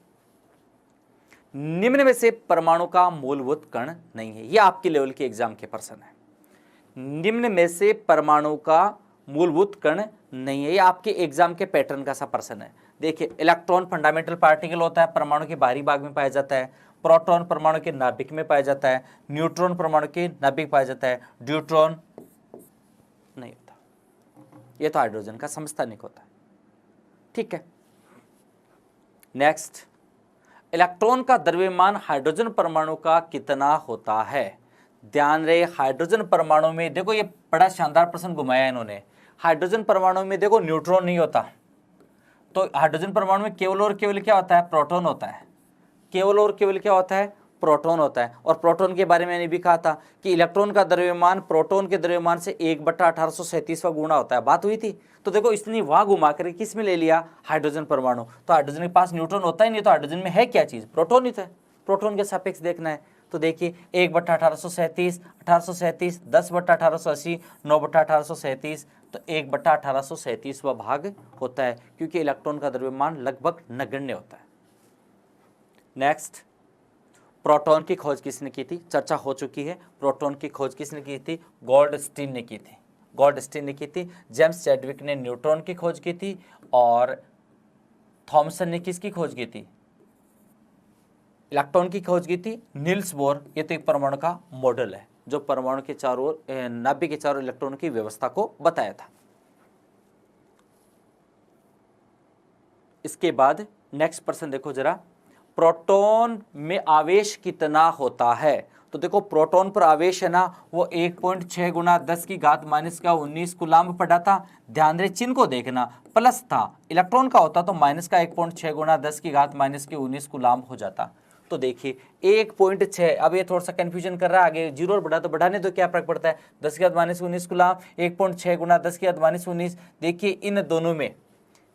निम्न में से परमाणु का मूलभूत कण नहीं है। ये आपके लेवल के एग्जाम के प्रश्न है। निम्न में से परमाणु का मूलभूत कण नहीं है, ये आपके एग्जाम के पैटर्न का सा प्रश्न है। देखिए, इलेक्ट्रॉन फंडामेंटल पार्टिकल होता है, परमाणु के बाहरी भाग में पाया जाता है। प्रोटॉन परमाणु के नाभिक में पाया जाता है। न्यूट्रॉन परमाणु के नाभिक पाया जाता है। ड्यूट्रॉन नहीं होता, ये तो हाइड्रोजन का समस्थानिक होता है। ठीक है, नेक्स्ट, इलेक्ट्रॉन का द्रव्यमान हाइड्रोजन परमाणु का कितना होता है? ध्यान रहे, हाइड्रोजन परमाणु में देखो, ये बड़ा शानदार प्रश्न घुमाया इन्होंने। हाइड्रोजन परमाणु में देखो न्यूट्रॉन नहीं होता, तो हाइड्रोजन परमाणु में केवल और केवल क्या होता है? प्रोटॉन होता है। केवल और केवल क्या होता है? प्रोटॉन होता है। और प्रोटॉन के बारे में मैंने भी कहा था कि इलेक्ट्रॉन का द्रव्यमान प्रोटॉन के द्रव्यमान से 1/1837 गुणा होता है। बात हुई थी। तो देखो, इसने वहां घुमा कर किस में ले लिया? हाइड्रोजन परमाणु। तो हाइड्रोजन के पास न्यूट्रॉन होता ही नहीं, तो हाइड्रोजन में है क्या चीज? प्रोटॉन ही था। प्रोटॉन के सापेक्ष देखना है। तो देखिए, 1/1837, 1837, 10/1880, 9/1837, तो 1/1837वां भाग होता है, क्योंकि इलेक्ट्रॉन का द्रव्यमान लगभग नगण्य होता है। नेक्स्ट, प्रोटॉन की खोज किसने की थी? चर्चा हो चुकी है। प्रोटॉन की खोज किसने की थी? गोल्डस्टीन ने की थी। गोल्डस्टीन ने की थी। जेम्स चैडविक ने न्यूट्रॉन की खोज की थी और थॉमसन ने किसकी खोज की थी? इलेक्ट्रॉन की खोज की थी। नील्स बोर, ये तो एक परमाणु का मॉडल है जो परमाणु के चारों ओर, नाभिक के चारों इलेक्ट्रॉन की व्यवस्था को बताया था। इसके बाद नेक्स्ट प्रश्न देखो जरा, प्रोटॉन में आवेश कितना होता है? तो देखो, प्रोटॉन पर आवेश है ना, वो 1.6 गुना 10⁻⁻19 कूलाम्ब पड़ा था। ध्यान रहे, चिन्ह को देखना, प्लस था। इलेक्ट्रॉन का होता तो माइनस का 1.6 गुना 10⁻⁻19 कूलाम्ब हो जाता। तो देखिए 1.6, अब ये थोड़ा सा कंफ्यूजन कर रहा है, आगे जीरो और बढ़ा तो बढ़ाने तो क्या फर्क पड़ता है? 10⁻⁻19 कूलाम्ब, 1.6 गुना 10⁻⁻19। देखिए, इन दोनों में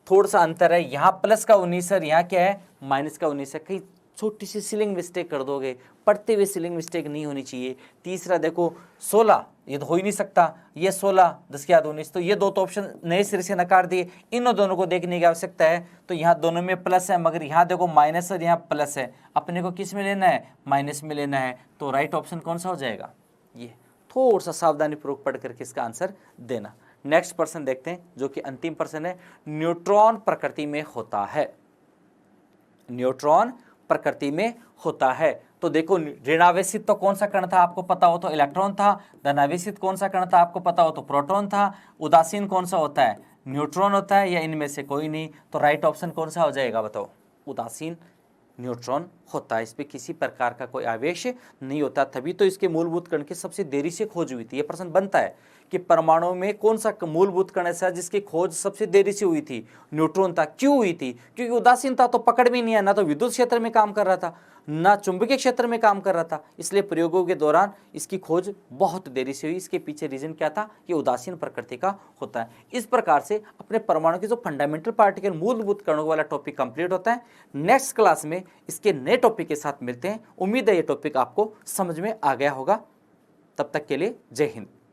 थोड़ा सा अंतर है। यहाँ प्लस का 19 है, यहाँ क्या है? माइनस का 19 है। कहीं छोटी सी सिलिंग मिस्टेक कर दोगे, पढ़ते हुए सिलिंग मिस्टेक नहीं होनी चाहिए। तीसरा देखो 16, ये तो हो ही नहीं सकता। ये 16, 10⁻19, तो ये दो तो ऑप्शन नए सिरे से नकार दिए। इन दोनों को देखने की आवश्यकता है। तो यहाँ दोनों में प्लस है, मगर यहाँ देखो माइनस है, यहाँ प्लस है। अपने को किस में लेना है? माइनस में लेना है। तो राइट ऑप्शन कौन सा हो जाएगा? ये थोड़ा सा सावधानी पूर्वक पढ़ करके इसका आंसर देना। नेक्स्ट प्रश्न देखते हैं, जो कि अंतिम प्रश्न है। न्यूट्रॉन प्रकृति में होता है। न्यूट्रॉन प्रकृति में होता है। तो देखो, ऋणावेशित तो कौन सा कण था आपको पता हो तो इलेक्ट्रॉन था, धनावेशित कौन सा कण था आपको पता हो तो प्रोटॉन था, उदासीन कौन सा होता है, न्यूट्रॉन होता है, या इनमें से कोई नहीं। तो राइट ऑप्शन कौन सा हो जाएगा बताओ, उदासीन न्यूट्रॉन होता है। इस पे किसी प्रकार का कोई आवेश नहीं होता, तभी तो इसके मूलभूत कण की सबसे देरी से खोज हुई थी। ये प्रश्न बनता है कि परमाणु में कौन सा मूलभूत कण ऐसा जिसकी खोज सबसे देरी से हुई थी, न्यूट्रॉन था। क्यों हुई थी? क्योंकि उदासीन था तो पकड़ में नहीं है, ना तो विद्युत क्षेत्र में काम कर रहा था, ना चुंबकीय क्षेत्र में काम कर रहा था, इसलिए प्रयोगों के दौरान इसकी खोज बहुत देरी से हुई। इसके पीछे रीजन क्या था? ये उदासीन प्रकृति का होता है। इस प्रकार से अपने परमाणु के जो फंडामेंटल पार्टिकल मूलभूत कणों वाला टॉपिक कंप्लीट होता है। नेक्स्ट क्लास में इसके नए टॉपिक के साथ मिलते हैं। उम्मीद है ये टॉपिक आपको समझ में आ गया होगा। तब तक के लिए जय हिंद।